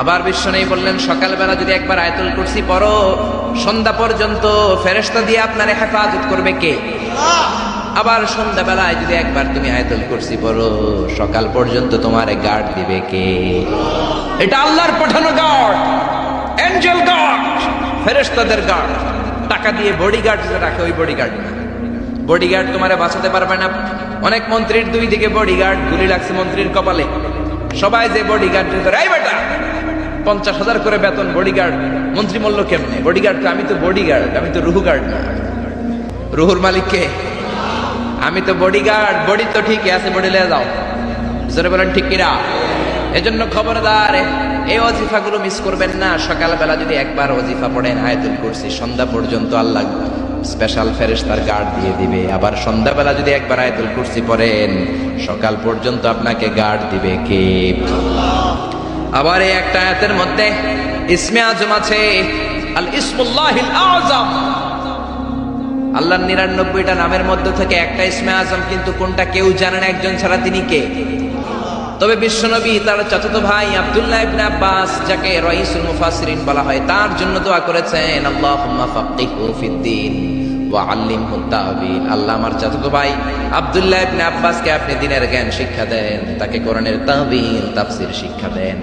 আবার বিশ্বনবী বললেন, সকালবেলা যদি একবার আয়াতুল কুরসি পড়ো, সন্ধ্যা পর্যন্ত ফেরেশতা দিয়ে আপনার হেফাজত করবে কে? আবার সন্ধ্যাবেলায় যদি একবার তুমি আয়াতুল কুরসি পড়ো, সকাল পর্যন্ত তোমার গার্ড দিবে কে? এটা আল্লাহর পাঠানো গার্ড, এঞ্জেল গার্ড, ফেরেশতাদের গার্ড। টাকা দিয়ে বডিগার্ড রাখে, ওই বডিগার্ড না। বডিগার্ড তোমারে বাঁচাতে পারবে না। অনেক মন্ত্রীর দুই দিকে বডিগার্ড, গুলি লাগছে মন্ত্রীর কপালে, সবাই যে বডিগার্ড ধরে, এই বেটা 50,000 করে বেতন বডিগার্ড, মন্ত্রী মূল্য কেমনে? বডিগার্ড তো, আমি তো বডিগার্ড, আমি তো রুহু গার্ড না। রুহুর মালিক কে? আমি তো বডিগার্ড। বডি তো ঠিকই আছে, বডি লে যাও, জোরে বলেন ঠিক কিনা? এজন্য খবরদার, এই ওয়াজিফাগুলো মিস করবেন না। সকালবেলা যদি একবার ওয়াজিফা পড়েন আয়াতুল কুরসি, সন্ধ্যা পর্যন্ত আল্লাহ স্পেশাল ফেরেশতার গার্ড দিয়ে দিবে। আবার সন্ধ্যাবেলা যদি একবার আয়াতুল কুরসি পড়েন, সকাল পর্যন্ত আপনাকে গার্ড দিবে কে? আবার এই একটা আয়াতের মধ্যে ইসমে আজম আছে, আল ইসমুল্লাহিল আযম। আল্লাহর 99টা নামের মধ্যে থেকে একটা ইসমে আজম, কিন্তু কোনটা কেউ জানে না একজন ছাড়া, তিনি কে? তবে বিশ্বনবী তার চাচাতো ভাই আব্দুল্লাহ ইবনে আব্বাস, যাকে রাইসুল মুফাসসিরিন বলা হয়, তার জন্য দোয়া করেছেন, আল্লাহুম্মা ফাক্কিহু ফিদ্দীন ওয়া আল্লিমহু তা'বীল। আল্লাহ আমার চাচাতো ভাই আব্দুল্লাহ ইবনে আব্বাসকে আপনি দ্বীনের জ্ঞান শিক্ষা দেন, তাকে কোরআনের তা'বীল তাফসীর শিক্ষা দেন।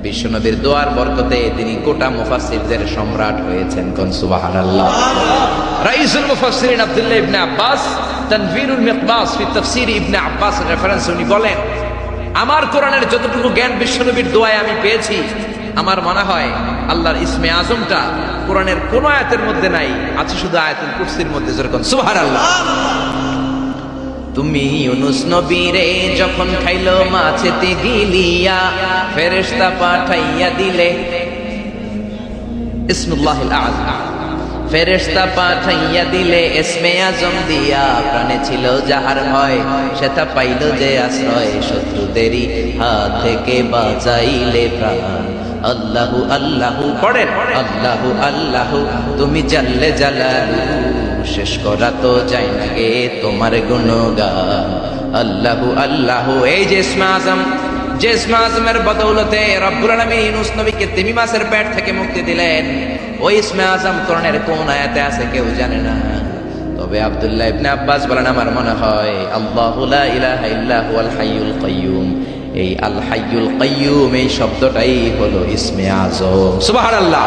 বিশ্বনবীর দোয়ার বরকতে তিনি গোটা মুফাসসিরদের সম্রাট হয়েছেন। কোন সুবহানাল্লাহ। রাইসুল মুফাসসিরিন আব্দুল্লাহ ইবনে আব্বাস তানভীরুল মিকবাস ফি তাফসীর ইবনে আব্বাস রেফারেন্স উনি বলেন, আমার কোরআনের যতটুকু জ্ঞান বিশ্বনবীর দোয়ায় আমি পেয়েছি, আমার মনে হয় আল্লাহর ইসমে আজমটা কোরআনের কোন আয়াতের মধ্যে নাই, আছে শুধু আয়াতুল কুরসির মধ্যে। যেরকম সুবহানাল্লাহ। তুমি ইউনুস নবীরে যখন খাইলো মাছেতে গিলিয়া, ফেরেশতা পাঠাইয়া দিলে ইসমুল্লাহিল আযম। ফেরেশতা পাঠাইয়া দিলে ইসমে আজম দিয়া, প্রাণে ছিল যাহার ভয়, সেটা পাইল যে আশ্রয়, শত্রুদেরই হাত থেকে বাঁচাইলে প্রাণ। আল্লাহু আল্লাহু পড়েন, আল্লাহু আল্লাহু তুমি জাল্লে জালালুহু, শেষ করা তো যায় না গে তোমার গুণগান। আল্লাহু আল্লাহু, এই যে ইসমে আজম, যে ইসমে আজমের বদৌলতে রব্বুল আলামিন ইউনুস নবীকে তিমি মাছের পেট থেকে মুক্তি দিলেন, ওই ইসমে আজম কোরআনের কোন আয়াতে আছে কেউ জানে না। তবে আব্দুল্লাহ ইবনে আব্বাস বলেন, আমার মনে হয় আল্লাহু লা ইলাহা ইল্লা হুয়াল হাইয়ুল কাইয়্যুম, এই আল হাইয়ুল কাইয়্যুম এই শব্দটাই হলো ইসমে আজম। সুবহানাল্লাহ।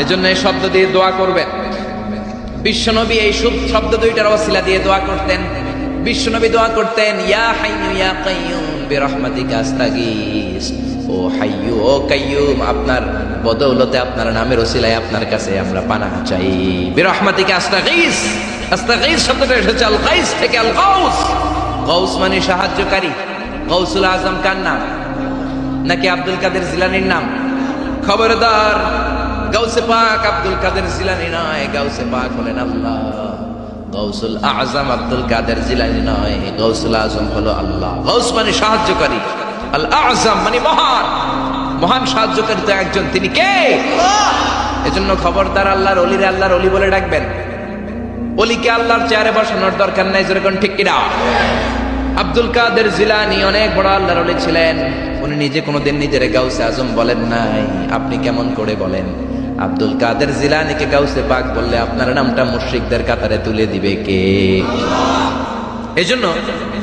এজন্য এই শব্দ দিয়ে দোয়া করবেন। বিশ্বনবী এই শব্দ দুইটার ওসিলা দিয়ে দোয়া করতেন। বিশ্বনবী দোয়া করতেন, ইয়া হাইয়্যু ইয়া কাইয়্যুম বিরহমাতিকা আস্তাগীস। ও হাইয়্যু ও কাইয়্যুম, আপনার বদৌলতে, আপনার নামের ওসিলায় আপনার কাছে আমরা পানাহ চাই। বিরহমাতিকা আস্তাগীস। আস্তাগীস শব্দটা এসেছে আল গাইস থেকে, আল গাউস। গাউস মানে সাহায্যকারী। গাউসুল আজম কার নাম? নাকি আব্দুল কাদের জিলানীর নাম? খবরদার, গাউসে পাক আব্দুল কাদের জিলানী নয়, গাউসে পাক হলেন আল্লাহ। গাউসুল আজম আব্দুল কাদের জিলানী নয়, গাউসুল আজম হলো আল্লাহ। গাউস মানে সাহায্যকারী, আল আজম মানে মহান। মহান সাহায্যকারী তো একজন, তিনি কে? এজন্য খবরদার, আল্লাহর অলিরে আল্লাহর অলি বলে ডাকবেন। অলিকে আল্লাহর চেয়ারে বসানোর দরকার নাই, যেরকম ঠিক কিনা? আব্দুল কাদের জিলানী অনেক বড় আল্লাহর ওলি ছিলেন। উনি নিজে কোনোদিন নিজের গাউসে আজম বলেন নাই। আপনি কেমন করে বলেন? আব্দুল কাদের জিলানীকে গাউসে পাক বললে আপনার নামটা মুশরিকদের কাতারে তুলে দিবে কে? এজন্য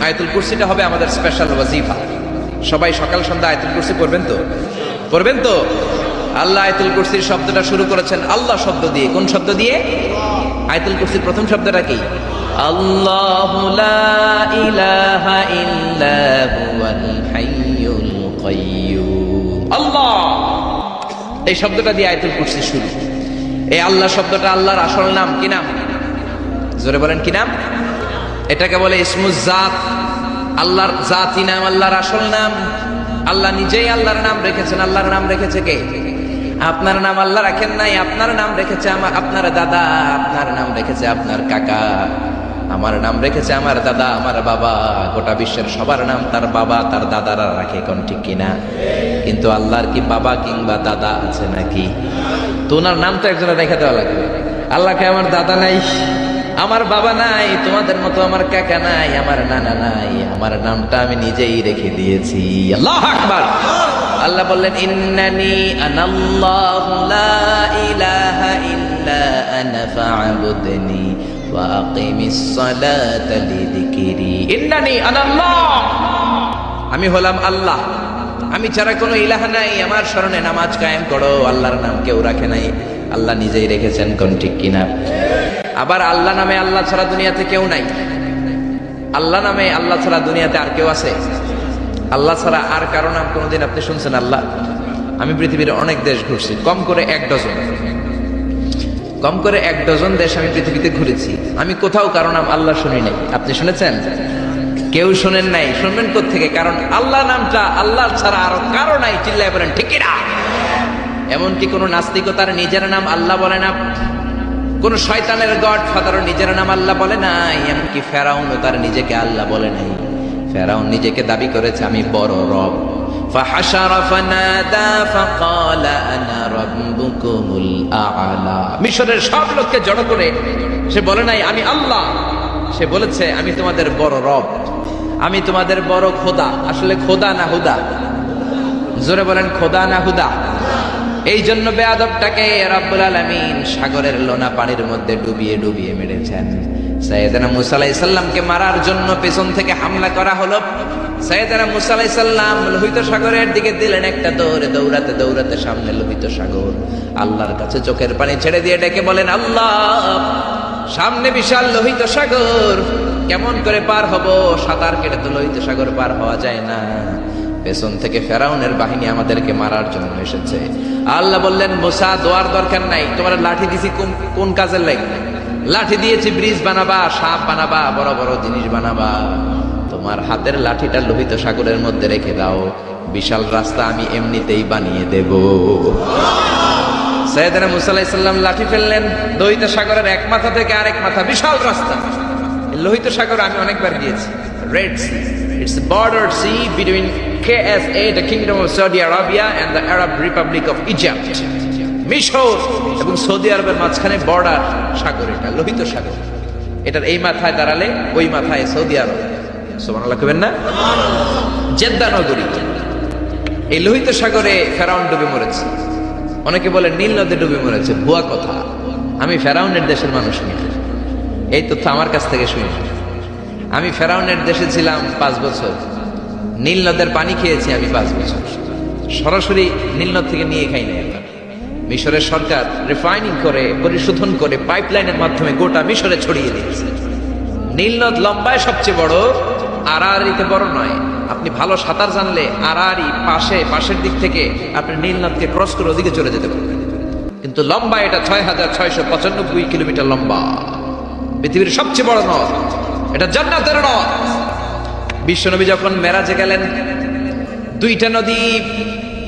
আয়াতুল কুরসিটা হবে আমাদের স্পেশাল ওয়াজিফা। সবাই সকাল সন্ধ্যা আয়াতুল কুরসি পড়বেন তো? পড়বেন তো? আল্লাহ আয়াতুল কুরসির শব্দটা শুরু করেছেন আল্লাহ শব্দ দিয়ে। কোন শব্দ দিয়ে? আয়াতুল কুরসির প্রথম শব্দটা কি? আল্লাহু লা ইলাহা ইল্লা হুয়াল হাইয়ুল কাইয়্যুম। আল্লাহ, এই শব্দটা দিয়ে আয়াতুল কুরসি শুরু। এই আল্লাহ শব্দটা আল্লাহর আসল নাম কি নাম? জোরে বলেন কি নাম? এটাকে বলে ইসমুজ জাত, আল্লাহর জাতি নাম, আল্লাহর আসল নাম। আল্লাহ নিজেই আল্লাহর নাম রেখেছেন। আল্লাহর নাম রেখেছে কে? আপনার নাম আল্লাহ রাখেন নাই, আপনার নাম রেখেছে আপনার দাদা, আপনার নাম রেখেছে আপনার কাকা, আমার নাম রেখেছে আমার দাদা, আমার বাবা। গোটা বিশ্বের সবার নাম তার বাবা তার দাদারা রাখে, কোন ঠিক কিনা? কিন্তু আল্লাহর কি বাবা কিংবা দাদা আছে নাকি? তো ওনার নাম তো একজনের রেখে দেওয়া লাগবে। আল্লাহকে আমার দাদা নাই, আমার বাবা নাই, তোমাদের মতো আমার কাকা নাই, আমার নানা নাই, আমার নামটা আমি নিজেই রেখে দিয়েছি। আল্লাহু আকবার। আল্লাহ বললেন ইন্নানি আনাল্লাহু লা ইলাহা ইল্লা আনা ফা'বুদনি ওয়া আকিমিস সালাতা লিযিকরি। ইন্নানি আনাল্লাহ, আমি হলাম আল্লাহ, আমি ছাড়া কোনো ইলাহ নাই, আমার শরণে নামাজ কায়েম করো। আল্লাহর নাম কেউ রাখে নাই, আল্লাহ নিজেই রেখেছেন, কোন ঠিক কিনা? আবার আল্লাহ নামে আল্লাহ ছাড়া দুনিয়াতে কেউ নাই। আল্লাহ নামে আল্লাহ ছাড়া দুনিয়াতে আর কেউ আছে? আল্লাহ ছাড়া আর কারো নাম কোনোদিন আপনি শুনছেন? আল্লাহ। আমি পৃথিবীর অনেক দেশ ঘুরছি, কম করে 1 ডজন দেশ আমি পৃথিবীতে ঘুরেছি। আমি কোথাও কারো নাম আল্লাহ শুনি নাই। আপনি শুনেছেন? কেউ শোনেন নাই। শুনবেন কোত্থেকে? কারণ আল্লাহ নামটা আল্লাহ ছাড়া আরো কারো নাই। চিল্লায় বলেন ঠিক কিনা? এমনকি কোন নাস্তিকও তার নিজের নাম আল্লাহ বলে না, কোন শয়তানের গড ফাদারও নিজের নাম আল্লাহ বলে নাই, এমনকি ফেরাউনও তার নিজেকে আল্লাহ বলে নাই। ফেরাউন নিজেকে দাবি করেছে আমি বড় রব। ফাহাশারা ফানাদা ফাকালা আনা রাব্বুকুমুল আ'লা। মিশরের সব লোককে জড়ো করে সে বলে নাই আমি আল্লাহ, সে বলেছে আমি তোমাদের বড় রব, আমি তোমাদের বড় খোদা। আসলে খোদা না হুদা? জোরে বলেন খোদা না হুদা? এই জন্য বেয়াদবটাকে রব্বুল আলামিন সাগরের লোনা পানির মধ্যে ডুবিয়ে ডুবিয়ে মেরেছেন। সাইয়েদনা মুসা আলাইহিস সালামকে মারার জন্য পেছন থেকে হামলা করা হলো। সাইয়েদনা মুসা আলাইহিস সালাম লোহিত সাগরের দিকে দিলেন একটা দৌড়ে, দৌড়াতে দৌড়াতে সামনে লোহিত সাগর। আল্লাহর কাছে চোখের পানি ছেড়ে দিয়ে ডেকে বলেন আল্লাহ, সামনে বিশাল লোহিত সাগর, কেমন করে পার হব? সাঁতার কেটে তো লোহিত সাগর পার হওয়া যায় না। পেছন থেকে ফেরাউনের বাহিনী আমাদেরকে মারার জন্য এসেছে। আল্লাহ বললেন মুসা দোয়ার দরকার নাই, তোমার লাঠি দিছি কোন কাজের লাগে? লাঠি দিয়েছি ব্রিজ বানাবা, সাপ বানাবা, বড় বড় জিনিস বানাবা। তোমার হাতের লাঠিটা লোহিত সাগরের মধ্যে রেখে দাও, বিশাল রাস্তা আমি এমনিতেই বানিয়ে দেব। সাইয়েদনা মুসা আলাইহিস সালাম লাঠি ফেললেন, লোহিত সাগরের এক মাথা থেকে আরেক মাথা বিশাল রাস্তা। লোহিত সাগর আমি অনেকবার গিয়েছি। Red sea, it's a border sea between KSA, the Kingdom of Saudi Arabia, and the Arab Republic of Egypt. মিশর এবং সৌদি আরবের মাঝখানে বর্ডার সাগর, এটা লোহিত সাগর। এটার এই মাথায় দাঁড়ালে ওই মাথায় সৌদি আরব। সুবহানাল্লাহ কইবেন না? জেদ্দা নগরী। এই লোহিত সাগরে ফেরাউন ডুবে মরেছে। অনেকে বলে নীল নদে ডুবে মরেছে, ভুয়া কথা। আমি ফেরাউনের দেশের মানুষ নই, এই তথ্য আমার কাছ থেকে শুনি। আমি ফেরাউনের দেশে ছিলাম 5 বছর, নীল নদের পানি খেয়েছি আমি 5 বছর। সরাসরি নীল নদ থেকে নিয়ে খাই নাই। মিশরের সরকার রিফাইনিং করে, পরিশোধন করে, পাইপলাইনের মাধ্যমে গোটা মিশরে ছড়িয়ে দিয়েছে। নীল নদ লম্বায় সবচেয়ে বড়, আড়াআড়িতে বড় নয়। আপনি ভালো সাঁতার জানলে আড়াআড়ি পাশের দিক থেকে আপনি নীল নদকে ক্রস করে ওদিকে চলে যেতে পারবেন। কিন্তু লম্বা এটা 6695 কিলোমিটার লম্বা, পৃথিবীর সবচেয়ে বড় নদ। এটা জান্নাতের নদ। বিশ্বনবী যখন মেরাজে গেলেন, 2টা নদী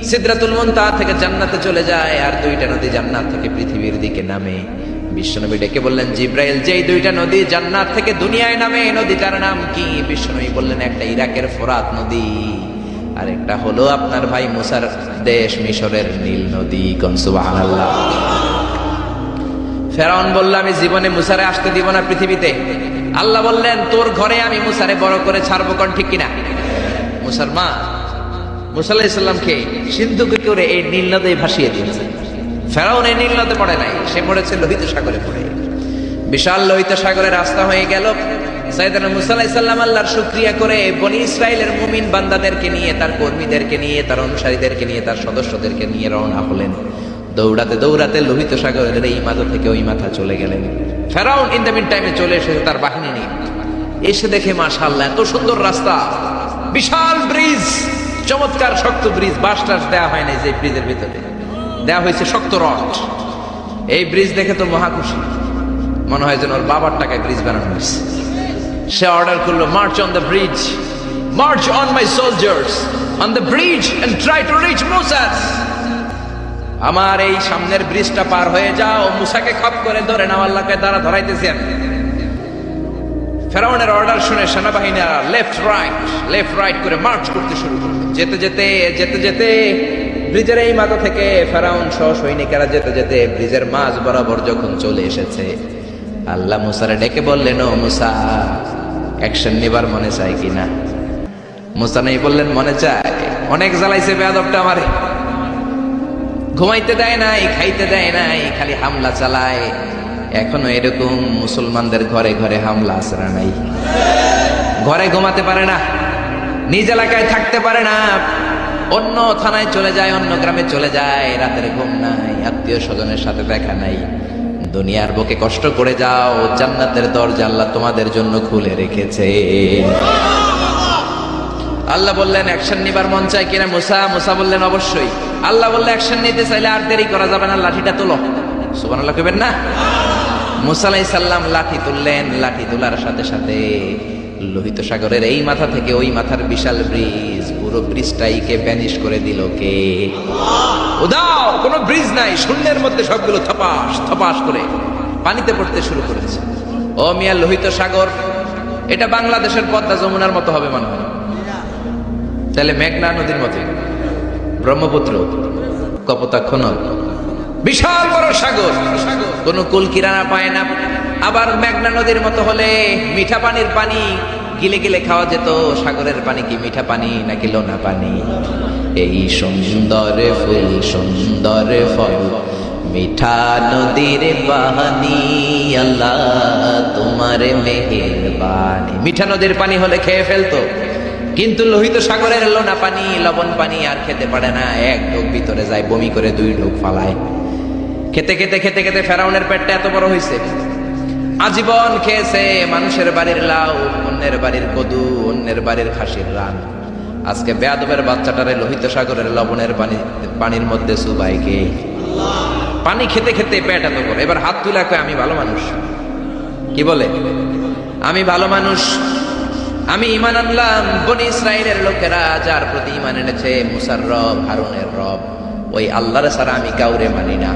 সিদরাতুল মুনতাহা থেকে জান্নাতে চলে যায়, আর 2টা নদী জান্নাত থেকে পৃথিবীর দিকে নামে। বিশ্বনবী ডেকে বললেন জিব্রাইল, যেই 2টা নদী জান্নাত থেকে দুনিয়ায় নামে, এই নদীটার নাম কি? বিশ্বনবী বললেন একটা ইরাকের ফোরাত নদী, আর একটা হলো আপনার ভাই মুসার দেশ মিশরের নীল নদী। কোন সুবহানাল্লাহ। ফেরাউন বলল আমি জীবনে মুসারে আসতে দিব না পৃথিবীতে। আল্লাহ বললেন তোর ঘরে আমি মুসারে বড় করে ছাড়বো, কোন ঠিক কিনা? মুসলমান মুসা আলাইহিস সালামকে সিন্ধুকে করে এই নীল নদে ভাসিয়ে দিয়েছে। ফেরাউন এই নীল নদে পড়ে নাই, সে পড়েছে লোহিত সাগরে পড়ে। বিশাল লোহিত সাগরে রাস্তা হয়ে গেল। সাইয়েদনা মুসা আলাইহিস সালাম আল্লাহর শুকরিয়া করে বনি ইসরাইলের মুমিন বান্দাদেরকে নিয়ে, তার কর্মীদেরকে নিয়ে, তার অনুসারীদেরকে নিয়ে, তার সদস্যদেরকে নিয়ে রওনা হলেন। দৌড়াতে দৌড়াতে লোহিত সাগরের এই মাথা থেকে ওই মাথা চলে গেলেন। ফেরাউন ইন দ্য মিন টাইমে চলে এসেছে তার বাহিনী নিয়ে। এসে দেখে মাশাআল্লাহ এত সুন্দর রাস্তা, বিশাল ব্রিজ, চমৎকার শক্ত ব্রিজ। বাঁশ টাস দেওয়া হয় না, যে ব্রিজের ভিতরে দেওয়া হয়েছে শক্ত রড। এই ব্রিজ দেখে তো মহা খুশি, মনে হয় যেন ওর বাবার টাকায় ব্রিজ বানানো হয়েছে। সে অর্ডার করলো, march on the bridge, march on my soldiers on the bridge and try to reach Musa's. আমার এই সামনের ব্রিজটা পার হয়ে যাও, মুসাকে খপ করে ধরে নাও, আল্লাহকে দ্বারা ধরাইতেছি আমি। ফেরাউনের অর্ডার শুনে সেনাবাহিনীরা লেফট রাইট করে মার্চ করতে শুরু করলো। যেতে যেতে ব্রিজের এই মাথা থেকে ফেরাউন সহ সৈনিকেরা যেতে যেতে ব্রিজের মাঝ বরাবর যখন চলে এসেছে, আল্লাহ মুসারে ডেকে বললেন, ও মুসা, অ্যাকশন নেবার মনে চায় কিনা? মুসা নেই বললেন, মনে চায়। অনেক জ্বালাইছে বেয়াদবটা আমারে, ঘুমাইতে দেয় নাই, খাইতে দেয় নাই, খালি হামলা চালায়। এখনো এরকম মুসলমানদের ঘরে ঘরে হামলা আসরা নাই, ঘরে ঘুমাতে পারে না, নিজ এলাকায় থাকতে পারে না, অন্য থানায় চলে যায়, অন্য গ্রামে চলে যায়, রাতের ঘুম নাই, আত্মীয় স্বজনের সাথে দেখা নাই। দুনিয়ার বুকে কষ্ট করে যাও, জান্নাতের দরজা আল্লাহ তোমাদের জন্য খুলে রেখেছে। আল্লাহ বললেন, অ্যাকশন নিবার মন চায় কিনা মুসা? মুসা বললেন, অবশ্যই। আল্লাহ বললে, অ্যাকশন নিতে চাইলে আর দেরি করা যাবে না, লাঠিটা তোলো। সুবহানাল্লাহ কইবেন না? মুসা আলাইহিস সালাম লাঠি তুললেন। লাঠি তোলার সাথে সাথে লোহিত সাগরের এই মাথা থেকে ওই মাথার বিশাল ব্রিজ, পুরো ব্রিজটাইকে ভ্যানিশ করে দিল কে? উদাও, কোনো ব্রিজ নাই, শূন্যের মধ্যে সবগুলো থপাস করে পানিতে পড়তে শুরু করেছে। ও মিয়া, লোহিত সাগর এটা বাংলাদেশের পদ্মা যমুনার মতো হবে মনে হয়? তাহলে মেঘনা নদীর মতো, ব্রহ্মপুত্র, কপোতাক্ষ নদ, বিশাল বড় সাগর, কোন কুল কিনারা পায় না। আবার মেঘনা নদীর মতো হলে মিঠা পানির পানি গিলে গিলে খাওয়া যেত। সাগরের পানি কি মিঠা পানি নাকি লোনা পানি? এই সুন্দর ফুল সুন্দর ফল, মিঠা নদীর বাহানি, আল্লাহ তোমার মেহেরবানি। মিঠা নদীর পানি হলে খেয়ে ফেলতো, কিন্তু লোহিত সাগরের লোনা পানি, লবণ পানি আর খেতে পারে না। এক ঢোক ভিতরে যায়, বমি করে 2 ঢোক ফালায়। খেতে খেতে ফেরাউনের পেটটা এত বড় হয়েছে, আজীবন খেয়েছে মানুষের বাড়ির লাউ, অন্যের বাড়ির কদু, অন্যের বাড়ির খাসির রান। আজকে বেয়াদবের বাচ্চাটারে লোহিত সাগরের লবণের পানির মধ্যে সুবাইকে পানি খেতে খেতে পেট এত বড়। এবার হাত তুলে কয়, আমি ভালো মানুষ। কি বলে? আমি ভালো মানুষ, আমি ঈমান আনলাম। বনি ইসরাইলের লোকেরা যার প্রতি ঈমান এনেছে, মুসার রব, হারুনের রব, ওই আল্লাহর ছাড়া আমি কাউরে মানি না।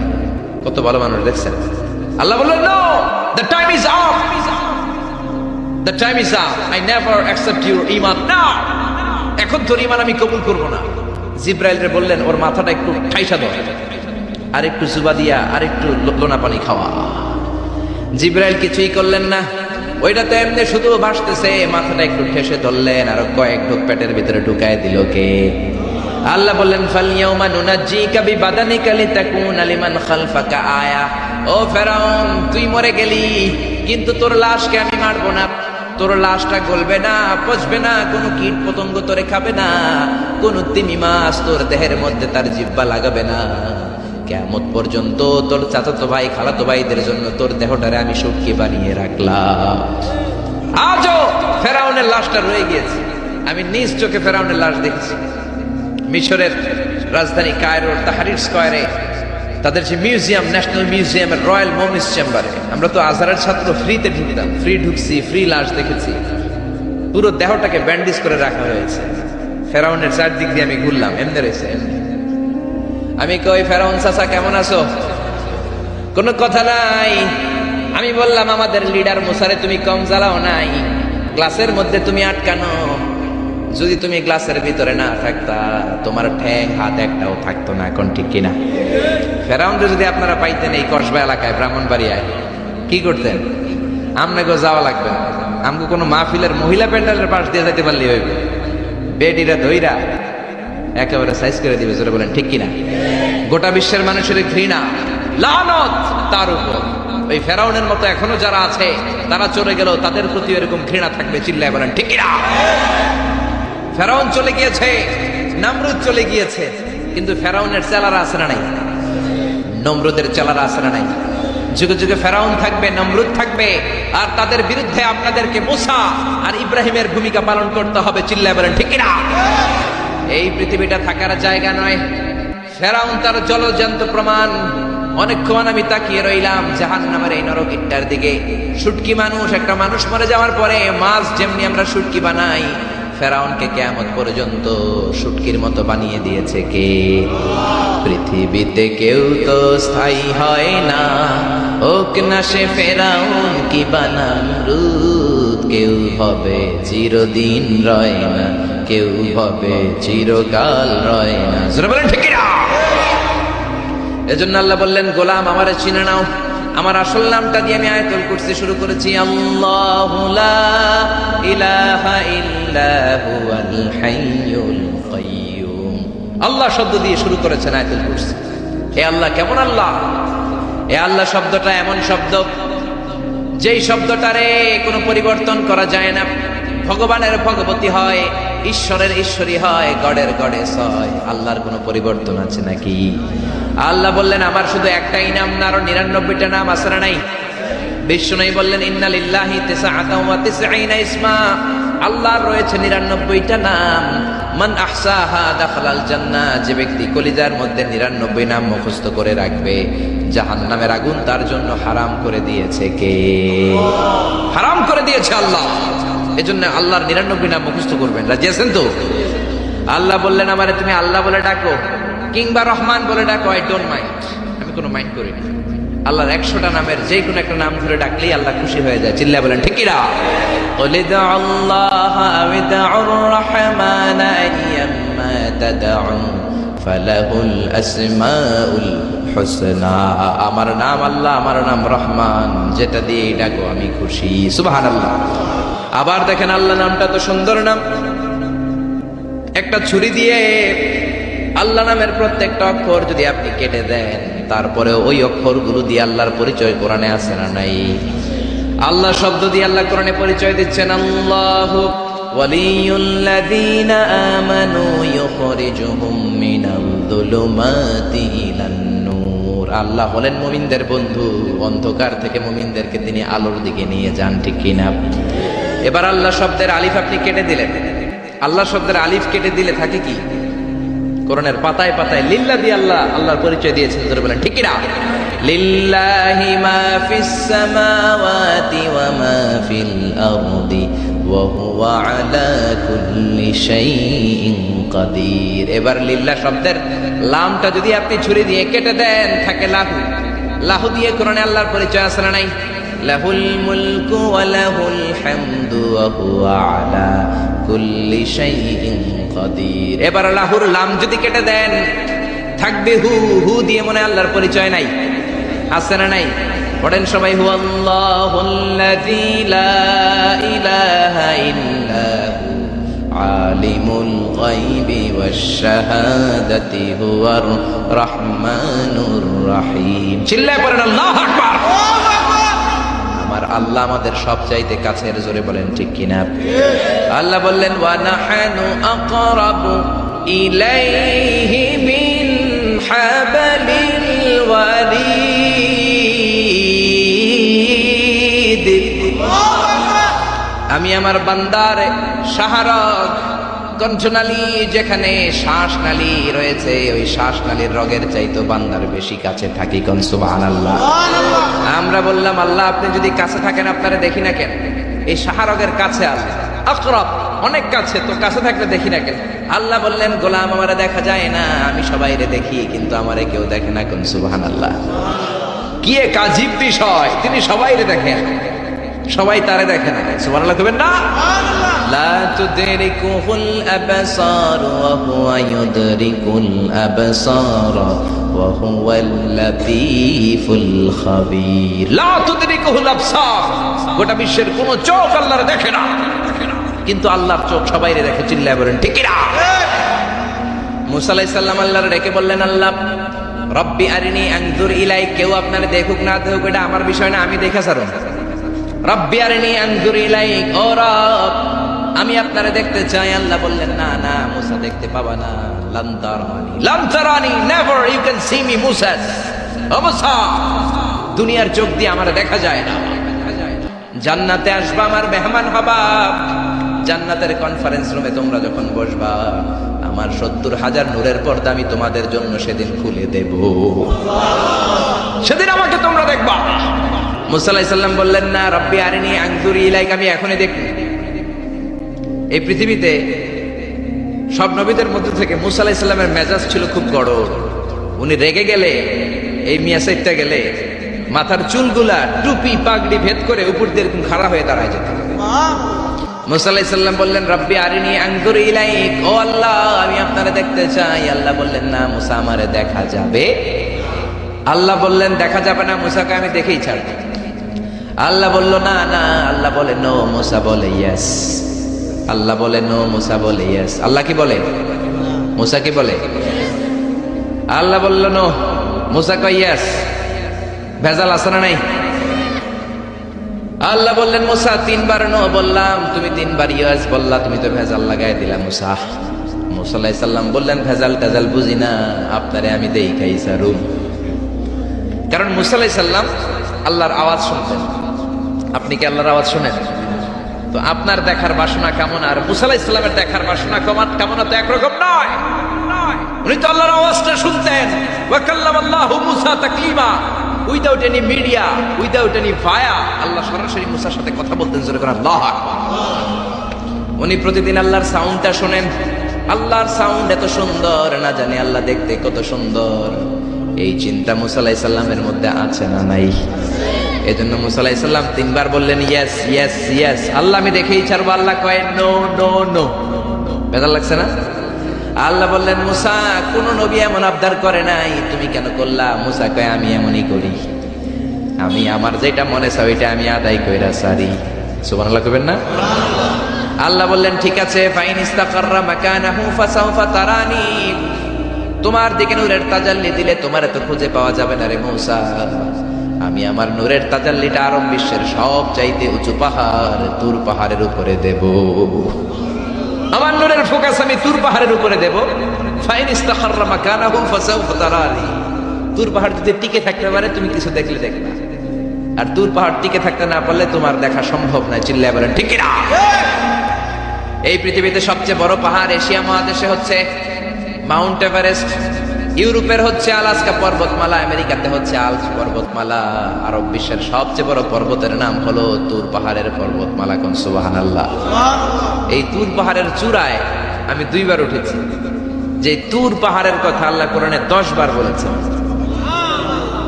কত ভালো মানুষ দেখছেন? আল্লাহ বললেন, no, the time is up, the time is up, I never accept your ঈমান now. এখন তোর ঈমান আমি কবুল করব না। জিব্রাইলরে বললেন, ওর মাথাটা একটু ঠাইসা দাও, আর একটু জুবা দিয়া, আর একটু লোনা পানি খাওয়া। জিব্রাইল কিছুই করলেন না, ওইটা তো এমনি শুধু ভাসতেছে। মাথাটা একটু ঠেসে ধরলেন, আর কয়েক ঢোক পেটের ভিতরে ঢুকায় দিল কে? আল্লাহ বললেন, ফালইয়াউমা নুনাজ্জিকা বিবাদানিকা লিতাকুনা লিমান খালফাকা আয়া। ও ফেরাউন, তুই মরে গেলি, কিন্তু তোর লাশকে আমি মারবো না। তোর লাশটা গলবে না, পচবে না, কোনো কীট পতঙ্গ তোরে খাবে না, কোনো তিমি মাছ তোর দেহের মধ্যে তার জিহ্বা লাগাবে না। কিয়ামত পর্যন্ত তোর চাচাতো ভাই, খালাতো ভাইদের জন্য তোর দেহটারে আমি সুটকি বানিয়ে রাখলাম। আজও ফেরাউনের লাশটা রয়ে গিয়েছে। আমি নিজ চোখে ফেরাউনের লাশ দেখেছি। মিশরের রাজধানী কায়রোর তাহরির স্কয়ারে তাদের যে মিউজিয়াম, ন্যাশনাল মিউজিয়ামের রয়্যাল মোমিস চেম্বারে, আমরা তো আজহারের ছাত্র, ফ্রিতে ঢুকতাম, ফ্রি ঢুকছি, ফ্রি লাশ দেখেছি। পুরো দেহটাকে ব্যান্ডেজ করে রাখা হয়েছে। ফেরাউনের চারদিক দিয়ে আমি ঘুরলাম, এমনি রয়েছে। আমি কই, ফেরাউন চাচা কেমন আছো? কোনো কথা নাই। আমি বললাম, আমাদের লিডার মুসারে তুমি কম জ্বালাও নাই, গ্লাসের মধ্যে তুমি আটকানো। যদি তুমি গ্লাসের ভিতরে না থাকতা, তোমার ঠ্যাং হাত একটাও থাকতো না। এখন ঠিক কিনা? ফেরাউনকে যদি আপনারা পাইতেন এই কসবা এলাকায়, ব্রাহ্মণবাড়িয়ায়, কি করতেন? আমনাকে যাওয়া লাগবে না, আমগো কোনো মাহফিলের মহিলা প্যান্ডেলের পাশ দিয়ে যেতে পারলেই হইবে। বেডিরা ধইরা একেবারে সাইজ করে দিবে। জোরে বলেন ঠিক কিনা? গোটা বিশ্বের মানুষের ঘৃণা, লানত তার উপর। ওই ফেরাউনের মতো এখনো যারা আছে, তারা চলে গেল, তাদের প্রতি এরকম ঘৃণা থাকবে। চিল্লায় বলেন ঠিক কিনা? ফেরাউন চলে গিয়েছে, নমরুদ চলে গিয়েছে, কিন্তু ফেরাউনের চেলারা আছে না নাই? নমরুদের চেলারা আছে না নাই? যুগে যুগে ফেরাউন থাকবে, নমরুদ থাকবে, আর তাদের বিরুদ্ধে আপনাদেরকে মুসা আর ইব্রাহিমের ভূমিকা পালন করতে হবে। চিল্লায় বলেন ঠিক কিনা? এই পৃথিবীটা থাকার জায়গা নয়। ফেরাউন তার জলজ্যান্ত প্রমাণ। অনেকক্ষণ আমি তাকিয়ে রইলাম জাহান্নামের এই নরকিটার দিকে। শুটকি মানুষ, একটা মানুষ মরে যাওয়ার পরে মাছ যেমনি আমরা শুটকি বানাই, ফেরাউনকে কিয়ামত পর্যন্ত শুটকির মতো বানিয়ে দিয়েছে কে? পৃথিবীতে কেউ তো স্থায়ী হয় না, হোক না সে ফেরাউন কি বানামরুদ। কেউ হবে চিরদিন রয় না, কেউ হবে চিরকাল রয় না। জোরে বলেন ঠিক কিনা? এজন্য আল্লাহ বললেন, গোলাম আমারে চিনে নাও। আমার আসল নামটা দিয়ে আমি আয়াতুল কুরসি শুরু করেছি, আল্লাহু লা ইলাহা ইল্লা হুয়াল হাইয়ুল কাইয়্যুম। আল্লাহ শব্দ দিয়ে শুরু করেছেন আয়াতুল কুরসি। হে আল্লাহ কেমন আল্লাহ? এ আল্লাহ শব্দটা এমন শব্দ যেই শব্দটারে কোনো পরিবর্তন করা যায় না। ভগবানের ভগবতী হয়, ঈশ্বরের ঈশ্বরী হয়, গডের গডেস হয়। আল্লাহর কোনো পরিবর্তন আছে নাকি? আল্লাহ বললেন আমার শুধু একটাই নাম না, আরো 99টা নাম আছে না নাই? বিষ্ণু বললেন ইন্না লিল্লাহি তিসআতাও ওয়া তিসঈনা ইসমা। আল্লাহর রয়েছে 99টা নাম। মান আহসাহা দাখালাল জান্নাহ। যে ব্যক্তি কলিজার মধ্যে 99 নাম মুখস্থ করে রাখবে, জাহান্নামের আগুন তার জন্য হারাম করে দিয়েছে কে? হারাম করে দিয়েছে আল্লাহ। এজন্য আল্লাহর 99 নাম মুখস্থ করবেন। রাজি আছেন তো? আল্লাহ বললেন আমারে তুমি আল্লাহ বলে ডাকো কিংবা রহমান বলে ডাকো, আই ডোন্ট মাইন্ড, আমি কোনো মাইন্ড করি না। আল্লাহর 100টা নামের যে কোনো একটা নাম ধরে ডাকলেই আল্লাহ খুশি হয়ে যায়। চিল্লায় বলেন ঠিক কিনা? ওয়ালিদা আল্লাহ ওয়াদাউর রহমান আইয়াম্মা তাদউ ফালাহুল আসমাউল হুসনা। আমার নাম আল্লাহ, আমার নাম রহমান, যেটা দিয়ে ডাকো আমি খুশি। সুবহানাল্লাহ। আবার দেখেন আল্লাহ নামটা তো সুন্দর নাম। একটা ছুরি দিয়ে আল্লাহ নামের প্রত্যেকটা অক্ষর যদি আপনি কেটে দেন, তারপরে ওই অক্ষরগুলো দিয়ে আল্লাহর পরিচয় কোরআনে আছে না নাই? আল্লাহ শব্দ দিয়ে আল্লাহ কোরআনে পরিচয় দিচ্ছেন, আল্লাহু ওয়ালিয়ুল্লাযীনা আমানু ইউখরিজুহুম মিনাল যুলুমাতি ইলান নূর। আল্লাহ হলেন মুমিনদের বন্ধু, অন্ধকার থেকে মুমিনদেরকে তিনি আলোর দিকে নিয়ে যান। ঠিক কিনা? এবার আল্লাহ শব্দের আলিফ আপনি কেটে দিলেন। আল্লাহ শব্দের আলিফ কেটে দিলে থাকে কি? কোরআনের পাতায় পাতায় লিল্লাহ দিয়ে আল্লাহ আল্লাহর পরিচয় দিয়েছেন। ধরে বলেন ঠিক কিনা? লিল্লাহি মা ফিস সামাওয়াতি ওয়া মা ফিল আরদি ওয়া হুয়া আলা কুল্লি শাইইন কাদির। এবার লিল্লাহ শব্দের লামটা যদি আপনি ছুরি দিয়ে কেটে দেন, থাকে লাহু। লাহু দিয়ে কোরআনে আল্লাহর পরিচয় আছে না নাই? লাহুল মুলকু ওয়া লাহুল হামদু ওয়া হুয়া আলা কুল্লি শাইইন কাদির। এবার লাহুর লাম যদি কেটে দেন, থাকবে হু। হু দিয়ে মনে আল্লাহর পরিচয় নাই? আছে না নাই? পড়েন সবাই, হু আল্লাহুল্লাযী লা ইলাহা ইল্লা হু আলিমুল গায়বি ওয়াশ শাহাদাতি হুয়ার রহমানুর রহিম। চিল্লায় পড়েন আল্লাহু আকবার। আমার আল্লাহ আমাদের সবচাইতে কাছের। জোরে বলেন ঠিক কিনা? আল্লাহ বললেন ওয়া নাহানু আকরাবু ইলাইহি মিন হাবলিল ওয়ারিদ। আমি আমার বান্দার শাহরগ, কণ্ঠনালী, যেখানে শ্বাসনালী রয়েছে, ওই শ্বাসনালীর রগের চাইতো বান্দার বেশি কাছে থাকি। কোন সুবহানাল্লাহ। আমরা বললাম আল্লাহ আপনি যদি কাছে থাকেন আপনারা দেখি না কেন? এই শাহরগের কাছে আছে, আকরাব, অনেক কাছে, তো কাছে থাকলে দেখি না কেন? আল্লাহ বললেন গোলাম আমারে দেখা যায় না, আমি সবাইরে দেখি কিন্তু আমারে কেউ দেখে না। কোন সুবহানাল্লাহ। কি এক আজীব বিষয়, তিনি সবাইরে দেখেন, সবাই তারে দেখে না। সুবহানাল্লাহ কইবেন না? লা তুদরিকুহুল আবসার ওয়া হুয়া ইউদরিকুল আবসার ওয়া হুয়াল লাতীফুল খাবীর। লা তুদরিকুহুল আবসার, গোটা বিশ্বের কোন চোখ আল্লাহর দেখে না, কিন্তু আল্লাহর চোখ সবাইরে দেখে। চিল্লায় বলেন ঠিক কিনা? মুসা আলাইহিস সালাম আল্লাহর ডেকে বললেন, আল্লাহ রব্বি আরিনি আনজুর ইলাইক। কেউ আপনারে দেখুক না দেখুক এটা আমার বিষয় না, আমি দেখে ছাড়ব। রব্বি আরিনি আনজুর ইলাইক, ও রব আমি আপনারে দেখতে চাই। আল্লাহ বললেন না না মুসা দেখতে পাবা না। লান তারানি, লান তারানি, never you can see me Musa. ও মুসা, দুনিয়ার চোখ দিয়ে আমারে দেখা যায় না। জান্নাতে আসবা, আমার মেহমান হবা। জান্নাতের কনফারেন্স রুমে তোমরা যখন বসবা, আমার 70,000 নূরের পর্দা আমি তোমাদের জন্য সেদিন খুলে দেব। সেদিন আমাকে তোমরা দেখবা। মুসা আলাইহিস সালাম বললেন, না রব্বি আরিনি আনজুর ইলাইক, আমি এখনই দেখব। এই পৃথিবীতে সব নবীদের মধ্যে থেকে মুসা আলাইহিস সালামের মেজাজ ছিল খুব গড়। উনি রেগে গেলে, এই মিয়া সাইডটা গেলে মাথার চুলগুলা টুপি পাগড়ি ভেদ করে উপর দিয়ে এরকম খাড়া হয়ে দাঁড়ায় যেত। মুসা আলাইহিস সালাম বললেন, রব্বি আরিনি আনজুর ইলাইক, ও আল্লাহ আমি আপনারে দেখতে চাই। আল্লাহ বললেন, না মুসা আমারে দেখা যাবে। আল্লাহ বললেন, দেখা যাবে না, মুসাকে আমি দেখেই ছাড়ব। আল্লাহ বলল, না না। আল্লাহ বলে নো, মুসা বলে ইয়েস। আল্লাহ বলে নো, মুসা বলে ইয়েস। আল্লাহ কি বলে? মুসা কি বলে? আল্লাহ বলল নো, মুসা কয় ইয়েস। ভেজাল আছে না নাই? আল্লাহ বললেন, মুসা তিনবার নো বললাম, তুমি তিনবার ইয়েস বললা, তুমি তো ভেজাল লাগাই দিলা মুসা। মুসা আলাইহিস সালাম বললেন, ভেজাল টেজাল বুঝি না, আপনারে আমি দেখাই সারুম। কারণ মুসা আলাইহিস সালাম আল্লাহর আওয়াজ শুনতেন। আপনি কি আল্লাহর আওয়াজ শুনেন? তো আপনার দেখার বাসনা কেমন আর মুসা আলাইহিস সালামের দেখার বাসনা কেমন তো একরকম নয়। উনি তো আল্লাহর আওয়াজটা শুনতেন। ওয়া কাল্লামাল্লাহু মুসা তাকলিমা, without any media, without any via, আল্লাহ সরাসরি মুসার সাথে কথা বলতেন। জোরে করে আল্লাহু আকবার। উনি প্রতিদিন আল্লাহর সাউন্ডটা শোনেন। আল্লাহর সাউন্ড এত সুন্দর, না জানি আল্লাহ দেখতে কত সুন্দর। এই চিন্তা মুসা আলাইহিস সালামের মধ্যে আছে না নাই? এজন্য মুসা আলাইহিস সালাম তিনবার বললেন ইয়েস ইয়েস ইয়েস। আল্লাহ আমি দেখেই ছাড়বো। আল্লাহ কয় নো নো নো। বেজার লাগছে না? আল্লাহ বললেন, মুসা কোন নবী এমন আবদার করে নাই, তুমি কেন করলা? মুসা কয় আমি এমনই করি, আমি আমার যেটা মনে চাই ওইটা আমি আদায় কইরা সারি। সুবহানাল্লাহ কইবেন না? আল্লাহ বললেন, ঠিক আছে, ফাইন ইস্তাকাররা মাকানাহু ফাসাউফা তারানি, তোমার দিকে নূরের তাজাল্লি দিলে তোমার এত খুঁজে পাওয়া যাবে না রে মুসা। আমি আমার নূরের তাজাল্লিটা আরব বিশ্বের সব চাইতে উঁচু পাহাড় তুর পাহাড়ের উপরে দেব। আমার নূরের ফোকাস আমি তুর পাহাড়ের উপরে দেব। ফাইন ইস্তাকাররা মাকানাহু ফাসাউফা তারানি, তুর পাহাড় যদি টিকে থাকতে পারে তুমি কিছু দেখলে দেখবে, আর তুর পাহাড় টিকে থাকতে না পারলে তোমার দেখা সম্ভব নয়। চিল্লায় বলেন ঠিক কি না? এই পৃথিবীতে সবচেয়ে বড় পাহাড় এশিয়া মহাদেশে হচ্ছে মাউন্ট এভারেস্ট, ইউরোপের হচ্ছে আলাস্কা পর্বতমালা, আমেরিকাতে হচ্ছে আল্পস পর্বতমালা, আরব বিশ্বের সবচেয়ে বড় পর্বতের নাম হলো তুর পাহাড়ের পর্বতমালা। কোন সুবহানাল্লাহ। এই তুর পাহাড়ের চূড়ায় আমি 2 বার উঠেছি। যে তুর পাহাড়ের কথা আল্লাহ কোরআনে 10 বার বলেছেন।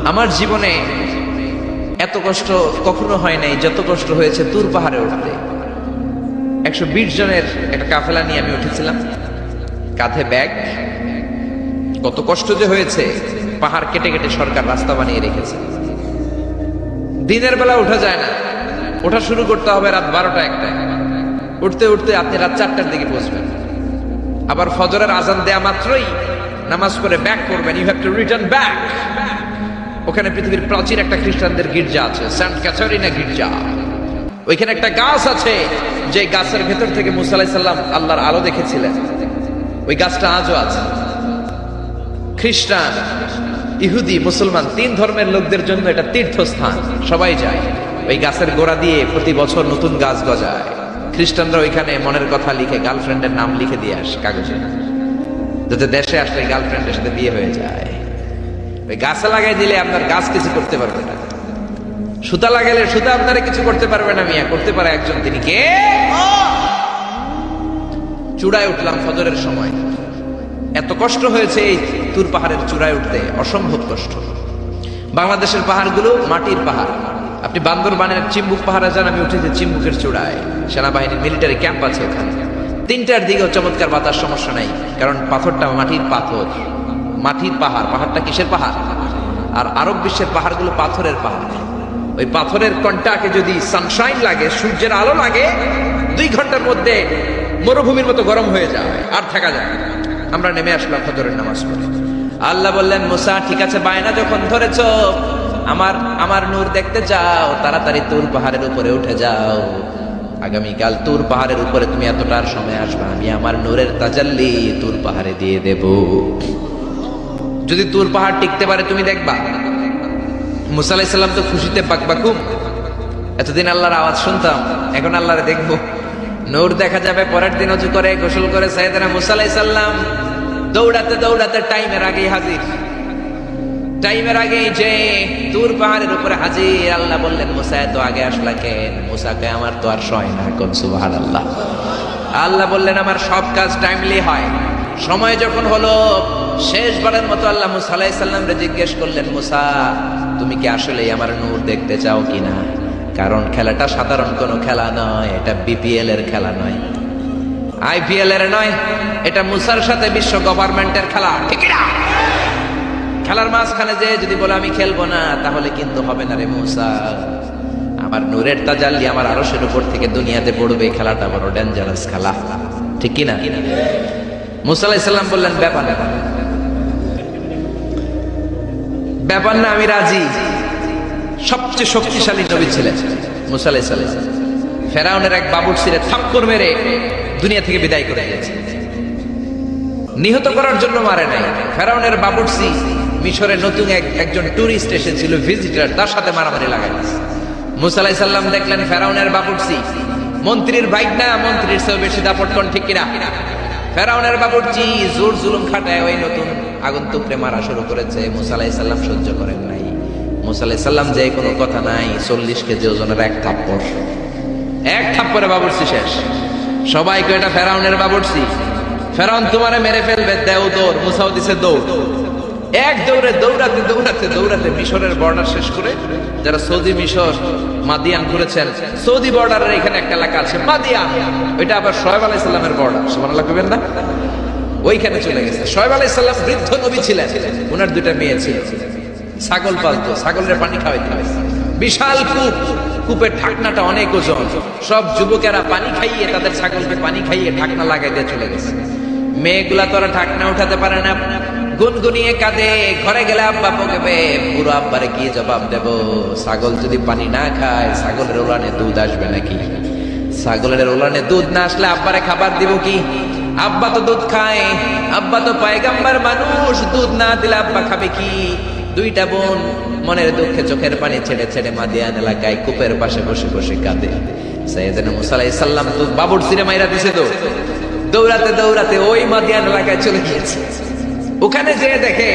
আমার জীবনে এত কষ্ট কখনো হয় নাই যত কষ্ট হয়েছে তুর পাহাড়ে উঠতে। 120 জনের একটা কাফেলা নিয়ে আমি উঠেছিলাম, কাঁধে ব্যাগ। কত কষ্ট যে হয়েছে, পাহাড় কেটে কেটে সরকার রাস্তা বানিয়ে রেখেছে। দিনের বেলা ওঠা যায় না, ওঠা শুরু করতে হবে রাত 12টা 1টায়। উঠতে উঠতে আপনি রাত 4টার দিকে পৌঁছবেন। আবার ফজরের আজান দেয়া মাত্রই নামাজ পড়ে ব্যাক করবেন। You have to return back. ওখানে পৃথিবীর প্রাচীন একটা খ্রিস্টানদের গির্জা আছে, সেন্ট ক্যাথারিনা গির্জা। ওইখানে একটা গাছ আছে, যে গাছের ভেতর থেকে মুসা আলাইহিস সালাম আল্লাহর আলো দেখেছিলেন। ওই গাছটা আজও আছে। খ্রিস্টান, ইহুদি, মুসলমান 3 ধর্মের লোকদের জন্য এটা তীর্থস্থান, সবাই যায়। ওই গাছের গোড়া দিয়ে প্রতি বছর নতুন গাছ গজায়। খ্রিস্টানরা ওইখানে মনের কথা লিখে, গার্লফ্রেন্ডের নাম লিখে দিয়ে আসে কাগজে, যাতে দেশে আসলে গার্লফ্রেন্ডের সাথে বিয়ে হয়ে যায়। ওই গাছে লাগাই দিলে আপনার গাছ কিছু করতে পারবে না। সুতা লাগাইলে সুতা আপনারা কিছু করতে পারবে না। মিয়া করতে পারে একজন, তিনি কে? চূড়ায় উঠলাম ফজরের সময়। এত কষ্ট হয়েছে এই তুর পাহাড়ের চূড়ায় উঠতে, অসম্ভব কষ্ট। বাংলাদেশের পাহাড়গুলো মাটির পাহাড়। আপনি বান্দরবানের চিম্বুক পাহাড়ে যান, আমি উঠেছি চিম্বুকের চূড়ায়, সেনাবাহিনীর মিলিটারি ক্যাম্প আছে ওখানে। 3টার দিকেও চমৎকার বাতাস, সমস্যা নাই, কারণ পাথরটা মাটির পাথর, মাটির পাহাড়। পাহাড়টা কিসের পাহাড়? আর আরব বিশ্বের পাহাড়গুলো পাথরের পাহাড়। ওই পাথরের কন্টাকে যদি সানশাইন লাগে, সূর্যের আলো লাগে, 2 ঘন্টার মধ্যে মরুভূমির মতো গরম হয়ে যায়, আর থাকা যায়। আমরা নেমে আসলাম ফজরের নামাজ পড়ে। আল্লাহ বললেন, মুসা ঠিক আছে, বায়না যখন ধরেছ, আমার নূর দেখতে চাও, তাড়াতাড়ি তুর পাহাড়ের উপরে উঠে যাও। আগামীকাল তুর পাহাড়ের উপরে তুমি এতটার সময় আসবে, আমি আমার নূরের তাজাল্লি তুর পাহাড়ে দিয়ে দেব। যদি তুর পাহাড় টিকতে পারে তুমি দেখবা। মুসা আলাইহিস সালাম তো খুশিতে বাকবাকুম। এতদিন আল্লাহর আওয়াজ শুনতাম, এখন আল্লাহরে দেখবো, নূর দেখা যাবে। পরের দিন ওযু করে গোসল করে সাইয়েদনা মুসা আলাইহিস সালাম দৌড়াতে দৌড়াতে টাইমের আগেই হাজির। টাইমের আগে যে তুর পাহাড়ের উপরে হাজির। আল্লাহ বললেন মুসা এত আগে আসলা কেন? মুসাকে আমার তো আর সয় না, কোন সুবহানাল্লাহ। আল্লাহ বললেন আমার সব কাজ টাইমলি হয়। সময় যখন হলো শেষবারের মতো আল্লাহ মুসা আলাইহিস সালামকে জিজ্ঞেস করলেন, মুসা তুমি কি আসলেই আমার নূর দেখতে চাও কিনা? কারণ খেলাটা সাধারণ কোনো খেলা নয়, এটা বিপিএল এর খেলা নয়, আইপিএল এর নয়, এটা মুসার সাথে বিশ্ব গভর্নমেন্টের খেলা, ঠিক না? খেলার মাঝখানে যে যদি বলে আমি খেলবো না, তাহলে কিন্তু হবে না রে মুসা। আমার নূরের তাজাল্লি আমার আরশের উপর থেকে দুনিয়াতে পড়বে, খেলাটা বড় ডেঞ্জারাস খেলা, ঠিক কি না? মুসা আলাইহিস সালাম বললেন ব্যাপার না, ব্যাপার না, আমি রাজি। সবচেয়ে শক্তিশালী নবী ছিলেন মুসা আলাইহিস সালাম। ফেরাউনের এক বাবুর্চিরে থাপ্পড় মেরে দুনিয়া থেকে বিদায় করে দিয়েছে। নিহত করার জন্য মারে নাই। ফেরাউনের বাবুর্চি মিশরের নতুন একজন টুরিস্ট এসেছিল, ভিজিটর, তার সাথে মারামারি লাগাই দিয়েছে। মুসা আলাইহিস সালাম দেখলেন ফেরাউনের বাবুর্চি মন্ত্রীর ভাইক না, মন্ত্রীর চেয়েও বেশি দাপট কোন, ঠিক কিনা? ফেরাউনের বাবুর্চি জোর জুলুম খাটায় ওই নতুন আগন্তুকরে মারা শুরু করেছে। মুসা আলাইহিস সালাম সহ্য করেন নাই। মুসা আলাইহিস সালাম যে কোনো কথা নাই, 40 কেজি ওজনের এক থাপ্পড়ে বাবুর্চি শেষ। সবাইকে এটা ফেরাউনের বাবুর্চি, ফেরাউন তোমারে মেরে ফেলবে, দেও দৌড়। মুসাও দিছে দৌড়। এক দৌড়ে দৌড়াতে দৌড়াতে দৌড়াতে মিশরের বর্ডার শেষ করে, যারা সৌদি মিশর মাদিয়ান করেছেন, সৌদি বর্ডারের এখানে একটা এলাকা আছে মাদিয়ান, ওইটা আবার শোয়েব আলাইহিস সালামের বর্ডার, সুবহানাল্লাহ কইবেন না? ওইখানে চলে গেছে। শোয়েব আলাইহিস সালাম বৃদ্ধ নবী ছিলেন, ওনার দুইটা মেয়ে ছিল, ছাগল পালতো, ছাগলের পানি খাওয়াইতে হয়। বিশাল কূপ, কূপের ঢাকনাটা অনেক ওজন। সব যুবকেরা পানি খাইয়ে তাদের ছাগলকে পানি খাইয়ে ঢাকনা লাগাই দিয়ে চলে গেছে। মেয়েগুলা তো আর ঢাকনা উঠাতে পারে না, গুনগুনিয়ে কাঁদে। ঘরে গেলে আব্বা বকবে, বুড়ো আব্বারে কি জবাব দেব? ছাগল যদি পানি না খায়, ছাগলের ওলানে দুধ আসবে নাকি? ছাগলের ওলানে দুধ না আসলে আব্বারে খাবার দিব কি? আব্বা তো দুধ খায়, আব্বা তো পয়গম্বর মানুষ, দুধ না দিলে আব্বা খাবে কি? দুইটা বোন মনের দুঃখে চোখের পানি ছেড়ে ছেড়ে মাদিয়ান এলাকায় কূপের পাশে বসে বসে কাঁদে। সাইয়েদনা মুসা আলাইহিস সালাম তো বাবুর্চিরে মাইরা দিছে, তো দৌড়াতে দৌড়াতে ওই মাদিয়ান এলাকায় চলে গিয়েছে। ওখানে যে দেখে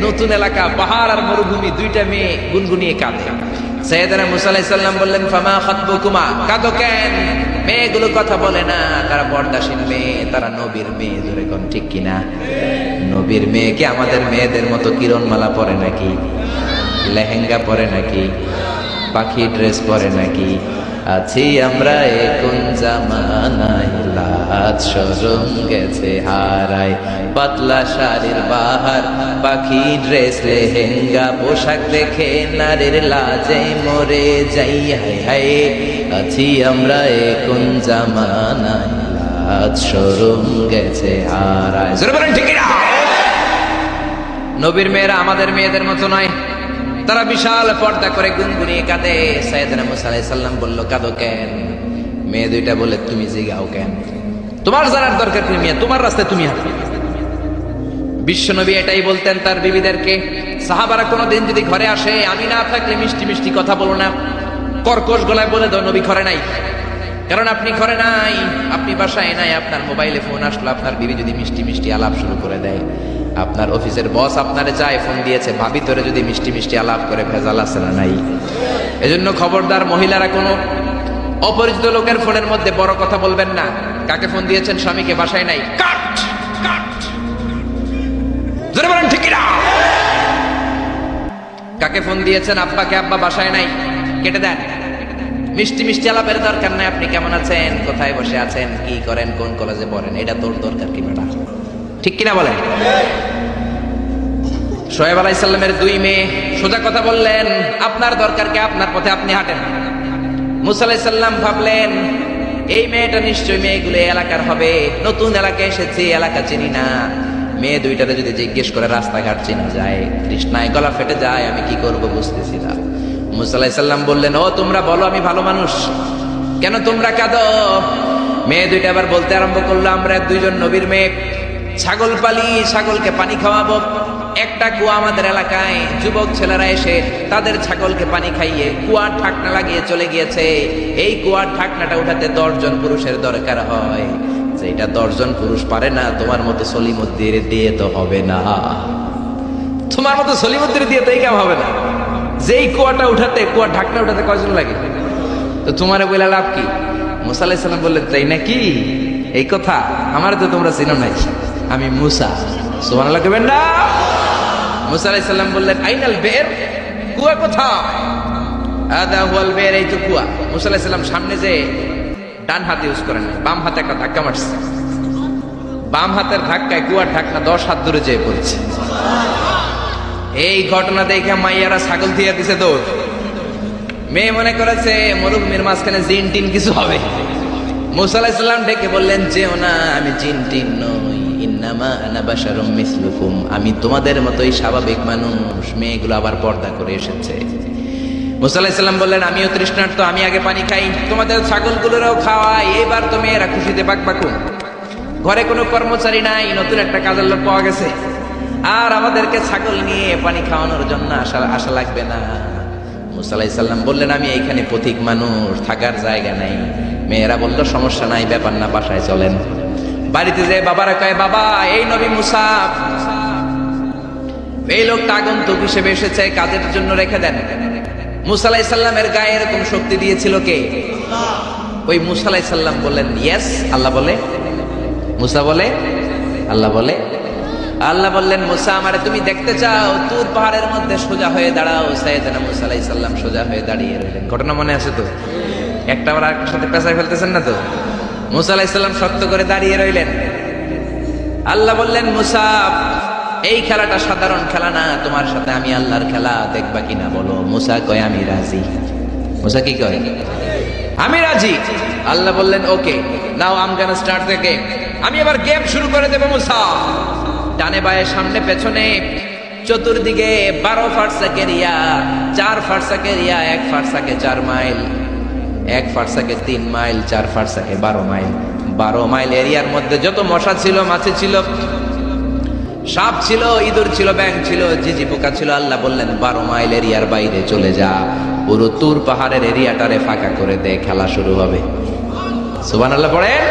নতুন এলাকা, পাহাড় আর মরুভূমি, দুইটা মেয়ে গুনগুনিয়ে কাঁদে। সাইয়েদনা মুসা আলাইহিস সালাম বললেন, ফামা খাতবুকুমা, কাঁদো কেন? মেয়েগুলো কথা বলে না, তারা পর্দাশীল মেয়ে, তারা নবীর মেয়ে, জোরে কোন, ঠিক কিনা? নবীর মেয়ে কি আমাদের মেয়েদের মতো কিরণমালা পরে নাকি? লেহেঙ্গা পরে নাকি? পাখি ড্রেস পরে নাকি? আছি আমরা কোন জামানায়, লাজ শরম গেছে হারায়, পাতলা শাড়ির বাহার, পাখি ড্রেস, লেহেঙ্গা পোশাক দেখে নারীর লাজে মরে যাই, হায় হায়। আছি আমরা কোন জামানায়, লাজ শরম গেছে হারায়। ঠিক না? নবীর মেয়েরা আমাদের মেয়েদের মতো নয়, তারা বিশাল পর্দা করে গুনগুনিয়ে কাঁদে। সাইয়েদনা মুসা আলাইহিস সালাম বলল, কাঁদো কেন? মেয়ে দুইটা বলে, তুমি জিগাও কেন? তোমার জানার দরকার কি? মেয়ে তোমার রাস্তায় তুমি হাঁটবে। বিশ্বনবী এটাই বলতেন তার বিবিদেরকে। সাহাবারা কোনোদিন যদি ঘরে আসে, আমি না থাকলে মিষ্টি মিষ্টি কথা বলো না, কর্কশ গলায় বলে দাও নবী ঘরে নাই। কারণ আপনি ঘরে নাই, আপনি বাসায় নাই, আপনার মোবাইলে ফোন আসলো, আপনার বিবি যদি মিষ্টি মিষ্টি আলাপ শুরু করে দেয়, আপনার অফিসের বস আপনারে চায়, ফোন দিয়েছে, ভাবি তোরে যদি মিষ্টি মিষ্টি আলাপ করে, ভেজাল আছে না নাই? এজন্য খবরদার মহিলারা কোনো অপরিচিত লোকের ফোনের মধ্যে বড় কথা বলবেন না। কাকে ফোন দিয়েছেন? স্বামীকে, বাসায় নাই, কাট কাট। জোরে বলেন ঠিক না? কাকে ফোন দিয়েছেন? আব্বাকে, আব্বা বাসায় নাই, কেটে দেন। মিষ্টি মিষ্টি আলাপের দরকার নাই। আপনি কেমন আছেন, কোথায় বসে আছেন, কি করেন, কোন কলেজে পড়েন, এটা তোর দরকার কি বেটা? ঠিক কিনা বলেন? শোয়েব আলাইহিস সালামের দুই মেয়ে সোজা কথা বললেন, আপনার দরকার কি? আপনার পথে আপনি হাঁটেন। মুসা আলাইহিস সালাম ভাবলেন, এই মেয়েটা নিশ্চয়ই মেয়েগুলো এলাকার হবে, নতুন এলাকায় এসেছে, এলাকা চিনি না। মেয়ে দুইটারে যদি জিজ্ঞেস করে রাস্তাঘাট চিনা যায়, তৃষ্ণায় গলা ফেটে যায়, আমি কি করব বুঝতেছি না। মুসা আলাইহিস সালাম বললেন, ও তোমরা বলো আমি ভালো মানুষ, কেন তোমরা কাঁদো? মেয়ে দুইটা আবার বলতে আরম্ভ করলো, আমরা দুইজন নবীর মেয়ে, ছাগল পালি, ছাগলকে পানি খাওয়াবো। একটা কুয়া আমাদের এলাকায়, যুবক ছেলেরা এসে তাদের ছাগলকে পানি খাইয়ে কুয়ার ঢাকনা লাগিয়ে চলে গিয়েছে। এই কুয়ার ঢাকনাটা উঠাতে 10 জন পুরুষের দরকার হয়, যেটা 10 জন পুরুষ পারে না, তোমার মতো সলিমুদ্দির দিয়ে তো হবে না। তোমার মতো সলিমুদ্দির দিয়ে তো এই কাম হবে না। যেই কুয়াটা উঠাতে, কুয়ার ঢাকনা উঠাতে কয়জন লাগে? তো তোমারে বলে লাভ কি? মুসা আলাইহিস সালাম বললেন, তাই নাকি? এই কথা আমার তো তোমরা চিনো নাই, আমি মুসা। সুবহানাল্লাহ কইবেন না? মুসা আলাইহিস সালাম বললেন, আইনাল বের, কুয়া কোথায়? আদা হুয়াল বের, এই তো কুয়া। মুসা আলাইহিস সালাম সামনে যে ডান হাত ইউজ করেন নাই, বাম হাতে একটা ধাক্কা মারছে। বাম হাতের ধাক্কায় কুয়ার ঢাকনা 10 হাত দূরে যেয়ে পড়েছে। এই ঘটনা দেখে মাইয়ারা ছাগল দিয়ে দিছে দৌড়। মেয়ে মনে করেছে মরুভূমির মাঝখানে জিন টিন কিছু হবে। মুসা আলাইহিস সালাম ডেকে বললেন, যেও না, আমি জিন টিন নই, ইন্নামা আনা বাশারুম মিসলুকুম, আমি তোমাদের মতোই স্বাভাবিক মানুষ। মেয়েগুলো আবার পর্দা করে এসেছে। মুসা আলাইহিস সালাম বললেন, আমিও তৃষ্ণার্ত, আমি আগে পানি খাই, তোমাদের ছাগলগুলোরও খাওয়াই। এবার তো মেয়েরা খুশিতে বাকবাকুম। ঘরে কোনো কর্মচারী নাই, নতুন একটা কাজের লোক পাওয়া গেছে, আর আমাদেরকে ছাগল নিয়ে পানি খাওয়ানোর জন্য আশা লাগবে না। মুসা আলাইহিস সালাম বললেন, আমি এইখানে পথিক মানুষ, থাকার জায়গা নাই। মেয়েরা বলল, সমস্যা নাই, ব্যাপার না, বাসায় চলেন। বাড়িতে যে বাবারা কয়, বাবা এই নবী মুসা, এই লোকটা আগন্তুক হিসেবে এসেছে, কাজের জন্য রেখে দেন। মুসা আলাইহিস সালামের গায়ে এরকম শক্তি দিয়েছিল কে? ওই মুসা আলাইহিস সালাম বললেন, ইয়েস। আল্লাহ বলে, মুসা বলে, আল্লাহ বলে। আল্লাহ বললেন, মুসা আমারে তুমি দেখতে চাও? তুর পাহাড়ের মধ্যে সোজা হয়ে দাঁড়াও। সাইয়েদনা মুসা আলাইহিস সালাম সোজা হয়ে দাঁড়িয়ে রইলেন। ঘটনা মনে আছে তো? একটা আবার আরেকটার সাথে পেঁচাই ফেলতেছেন না তো? মুসা আলাইহিস সালাম শক্ত করে দাঁড়িয়ে রইলেন। আল্লাহ বললেন, মুসা এই খেলাটা সাধারণ খেলা না, তোমার সাথে আমি আল্লাহর খেলা, দেখবা কিনা বলো? মুসা কয়, আমি রাজি। মুসা কি কয়? আমি রাজি। আল্লাহ বললেন, ওকে, নাও আম গোনা স্টার্ট দ্য গেম। আমি এবার গেম শুরু করে দেব। মুসা ডানে বায়ে সামনে পেছনে চতুর্দিকে 12 ফারসাক এরিয়া, 4 ফারসাক এরিয়া, 1 ফারসাকে 4 মাইল, 1 ফারসাকে 3 মাইল, 4 ফারসাকে 12 মাইল। 12 মাইল এরিয়ার মধ্যে যত মশা ছিল, মাছি ছিল, সাপ ছিল, ইঁদুর ছিল, ব্যাঙ ছিল, ঝিঝি পোকা ছিল। আল্লাহ বললেন, 12 মাইল এরিয়ার বাইরে চলে যা, পুরো তুর পাহাড়ের এরিয়াটারে ফাঁকা করে দে, খেলা শুরু হবে। সুবহানাল্লাহ পড়েন।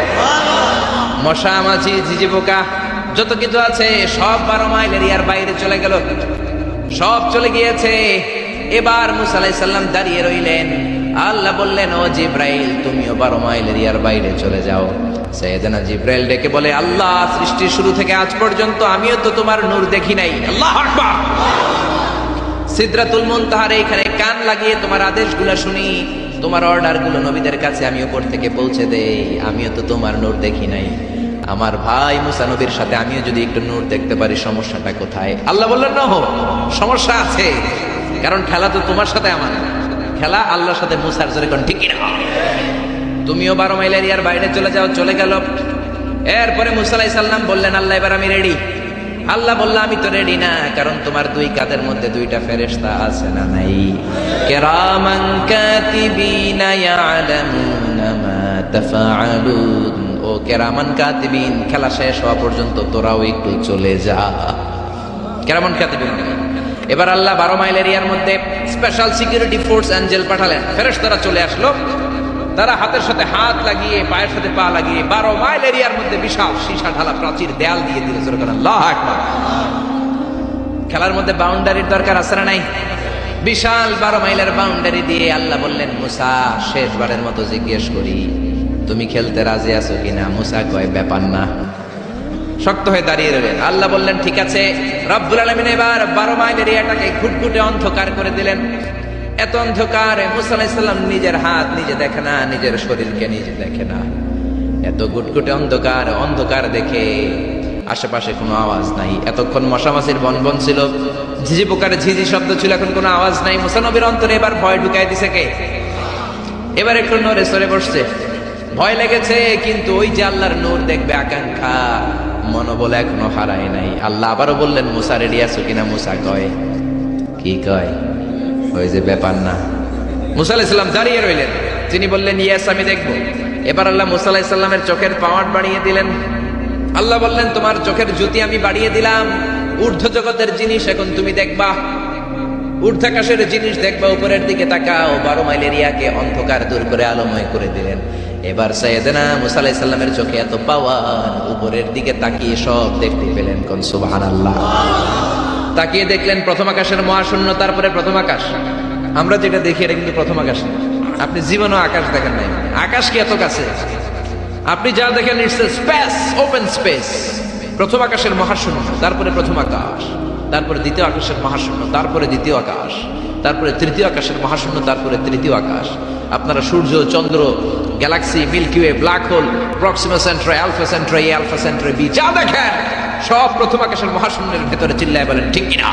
মশা, মাছি, ঝিঝি পোকা যত কিছু আছে সব 12 মাইল এরিয়ার বাইরে চলে গেল, সব চলে গিয়েছে। এবার মুসা আলাইহিস সালাম দাঁড়িয়ে রইলেন। আল্লাহ বললেন, ও জিব্রাইল, তুমিও 12 মাইল এরিয়ার বাইরে চলে যাও। সাইয়েদনা জিব্রাইল ডেকে বলে, আল্লাহ, সৃষ্টির শুরু থেকে আজ পর্যন্ত আমিও তো তোমার নূর দেখি নাই। আল্লাহু আকবার। সিদরাতুল মুনতাহার এইখানে কান লাগিয়ে তোমার আদেশগুলো শুনি, তোমার অর্ডারগুলো নবীদের কাছে আমি উপর থেকে পৌঁছে দেই। আমিও তো তোমার নূর দেখি নাই। আমার ভাই মুসা নবীর সাথে আমিও যদি একটু নূর দেখতে পারি, সমস্যাটা কোথায়? আল্লাহ বললেন, না হো, সমস্যা আছে, কারণ খেলা তো তোমার সাথে আমার, খেলা আল্লাহর সাথে। মুসার জোরে কোন ঠিক না? তুমিও 12 মাইল এরিয়ার বাইরে চলে যাও। চলে গেল। এরপরে মুসা আলাইহিস সালাম বললেন, আল্লাহ এবার আমি রেডি। আল্লাহ বলল, আমি তো রেডি না, কারণ তোমার 2 কাঁধের মধ্যে 2টা ফেরেশতা আছে না নাই? কিরামান কাতিবিনা ইয়ালামুনা মা তাফআলুন। ও কেরামান কাতিবিন, খেলা শেষ হওয়া পর্যন্ত তোরাও একটু চলে যা। কেরামান কাতিবিন। এবার আল্লাহ 12 মাইল এরিয়ার মধ্যে স্পেশাল সিকিউরিটি ফোর্স এঞ্জেল পাঠালেন। ফেরেশতারা চলে আসলো। তারা হাতের সাথে হাত লাগিয়ে, পায়ের সাথে পা লাগিয়ে 12 মাইল এরিয়ার মধ্যে বিশাল সীসা ঢালা প্রাচীর দেয়াল দিয়ে দিল। আল্লাহু আকবার। খেলার মধ্যে বাউন্ডারির দরকার আছে না নাই? বিশাল 12 মাইলের বাউন্ডারি দিয়ে আল্লাহ বললেন, মুসা, শেষবারের মতো জিজ্ঞেস করি, তুমি খেলতে রাজি আছো কিনা? মুসা কয়, ব্যাপার না। শক্ত হয়ে দাঁড়িয়ে রইলেন। আল্লাহ বললেন, ঠিক আছে। রব্বুল আলামিন এবার 12 মাইল এরিয়াটাকে ঘুটঘুটে অন্ধকার করে দিলেন। এত অন্ধকার, মুসা আলাইহিস সালাম নিজের হাত নিজে দেখে না, নিজের শরীরকে নিজে দেখে না। এত ঘুটঘুটে অন্ধকার, অন্ধকার দেখে আশেপাশে কোনো আওয়াজ নাই। এতক্ষণ মশামাছির বনবন ছিল, ঝিঝি পোকার ঝিঝি শব্দ ছিল, এখন কোনো আওয়াজ নাই। মুসা নবীর অন্তরে এবার ভয় ঢুকাই দিছে কে? এবার একটু নড়ে সরে বসছে। ভয় লেগেছে, কিন্তু ওই যে আল্লাহর নূর দেখবে আকাঙ্ক্ষা, মনোবল এখনো হারায় নাই। আল্লাহ আবারও বললেন, মুসা রেডি আছো কিনা? মুসা কয়, কি কয়? ওই যে ব্যাপার না। মুসা আলাইহিস সালাম দাঁড়িয়ে রইলেন। তিনি বললেন, ইয়েস, আমি দেখব। এবার আল্লাহ মুসা আলাইহিস সালামের চোখের পাওয়ার বাড়িয়ে দিলেন। আল্লাহ বললেন, তোমার চোখের জ্যোতি আমি বাড়িয়ে দিলাম। ঊর্ধ্ব জগতের জিনিস এখন তুমি দেখবা, ঊর্ধ্বাকাশের জিনিস দেখবা। উপরের দিকে তাকাও। 12 মাইল এরিয়াকে অন্ধকার দূর করে আলোময় করে দিলেন। এবার সাইয়েদনা মুসা আলাইহিস সালামের চোখে এত পাওয়ার, উপরের দিকে তাকিয়ে সব দেখতে পেলেন। কোন সুবহানাল্লাহ। তাকিয়ে দেখলেন প্রথম আকাশের মহাশূন্য, তারপরে প্রথম আকাশ। আমরা যেটা দেখি এটা কিন্তু প্রথম আকাশ না। আপনি জীবনেও আকাশ দেখেন নাই, আকাশ কি এত কাছে? আপনি যা দেখেন it's a space, open space. প্রথম আকাশের মহাশূন্য, তারপরে প্রথম আকাশ, তারপরে দ্বিতীয় আকাশের মহাশূন্য, তারপরে দ্বিতীয় আকাশ, তারপরে তৃতীয় আকাশের মহাশূন্য, তারপরে তৃতীয় আকাশ। আপনারা সূর্য, চন্দ্র, galaxy, Milky Way, black hole, Proxima Centauri, Alpha Centauri, Alpha Centauri B, যা দেখেন সব প্রথম আকাশের মহাশূন্যের ভেতরে। চিল্লায় বলেন ঠিক কিনা?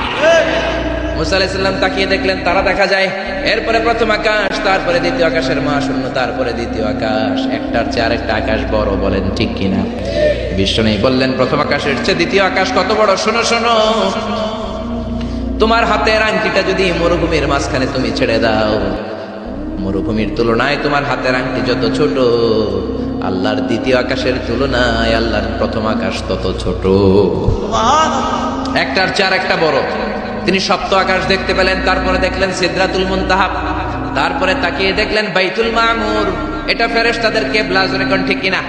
মুসা আলাইহিস সালাম তাকিয়ে দেখলেন তারা দেখা যায়, এরপরে প্রথম আকাশ, তারপরে দ্বিতীয় আকাশের মহাশূন্য, তারপরে দ্বিতীয় আকাশ। একটার চেয়ে আরেকটা আকাশ বড়, বলেন ঠিক কিনা? বিষ্ণু বললেন প্রথম আকাশের চেয়ে দ্বিতীয় আকাশ কত বড়? শোনো শোনো, তোমার হাতের আংটিটা যদি মরুভূমির মাঝখানে তুমি ছেড়ে দাও, মরুভূমির তুলনায় তোমার হাতের আংটি যত ছোট, আল্লাহর দ্বিতীয় আকাশের তুলনায় আল্লাহর প্রথম আকাশ তত ছোট। একটার চেয়ে আরেকটা বড়। তিনি সপ্ত আকাশ দেখতে পেলেন, তারপরে দেখলেন সিদরাতুল মুনতাহা, তারপরে তাকিয়ে দেখলেন বাইতুল মামুর। এটা ফেরেশতাদের কিবলা, জোরে কোন ঠিক কিনা?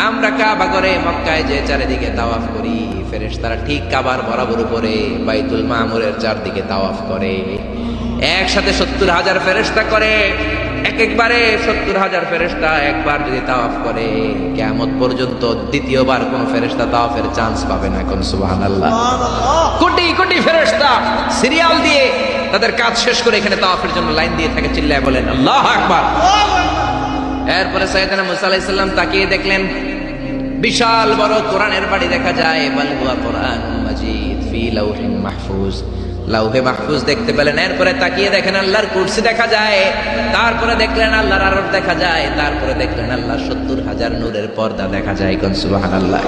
আমরা কাবা ঘরে মক্কায় যে চারিদিকে তাওয়াফ করি, ফেরেশতারা ঠিক কাবার বরাবর উপরে বাইতুল মামুরের চারদিকে তাওয়াফ করে। একসাথে 70,000 ফেরেশতা করে। একবারে 70,000 ফেরেশতা একবার যদি তাওয়াফ করে, কিয়ামত পর্যন্ত দ্বিতীয়বার কোন ফেরেশতা তাওয়াফের চান্স পাবে না। কোন সুবহানাল্লাহ। কোটি কোটি ফেরেশতা সিরিয়াল দিয়ে তাদের কাজ শেষ করে এখানে তাওয়াফের জন্য লাইন দিয়ে থাকে। চিল্লায় বলেন আল্লাহু আকবার। এরপরে সাইয়েদনা মুসা আলাইহিস সালাম তাকিয়ে দেখলেন বিশাল বড় কোরআনের বাড়ি দেখা যায়। বাল হুয়া কোরআনুম মাজিদ ফি লাউহিন মাহফুজ, লাউহে মাহফুজ দেখতে পেলেন। এরপরে তাকিয়ে দেখেন আল্লাহর কুরসি দেখা যায়, তারপরে দেখলেন আল্লাহর আরশ দেখা যায়, তারপরে দেখলেন আল্লাহর 70,000 নূরের পর্দা দেখা যায়। কোন সুবহানাল্লাহ।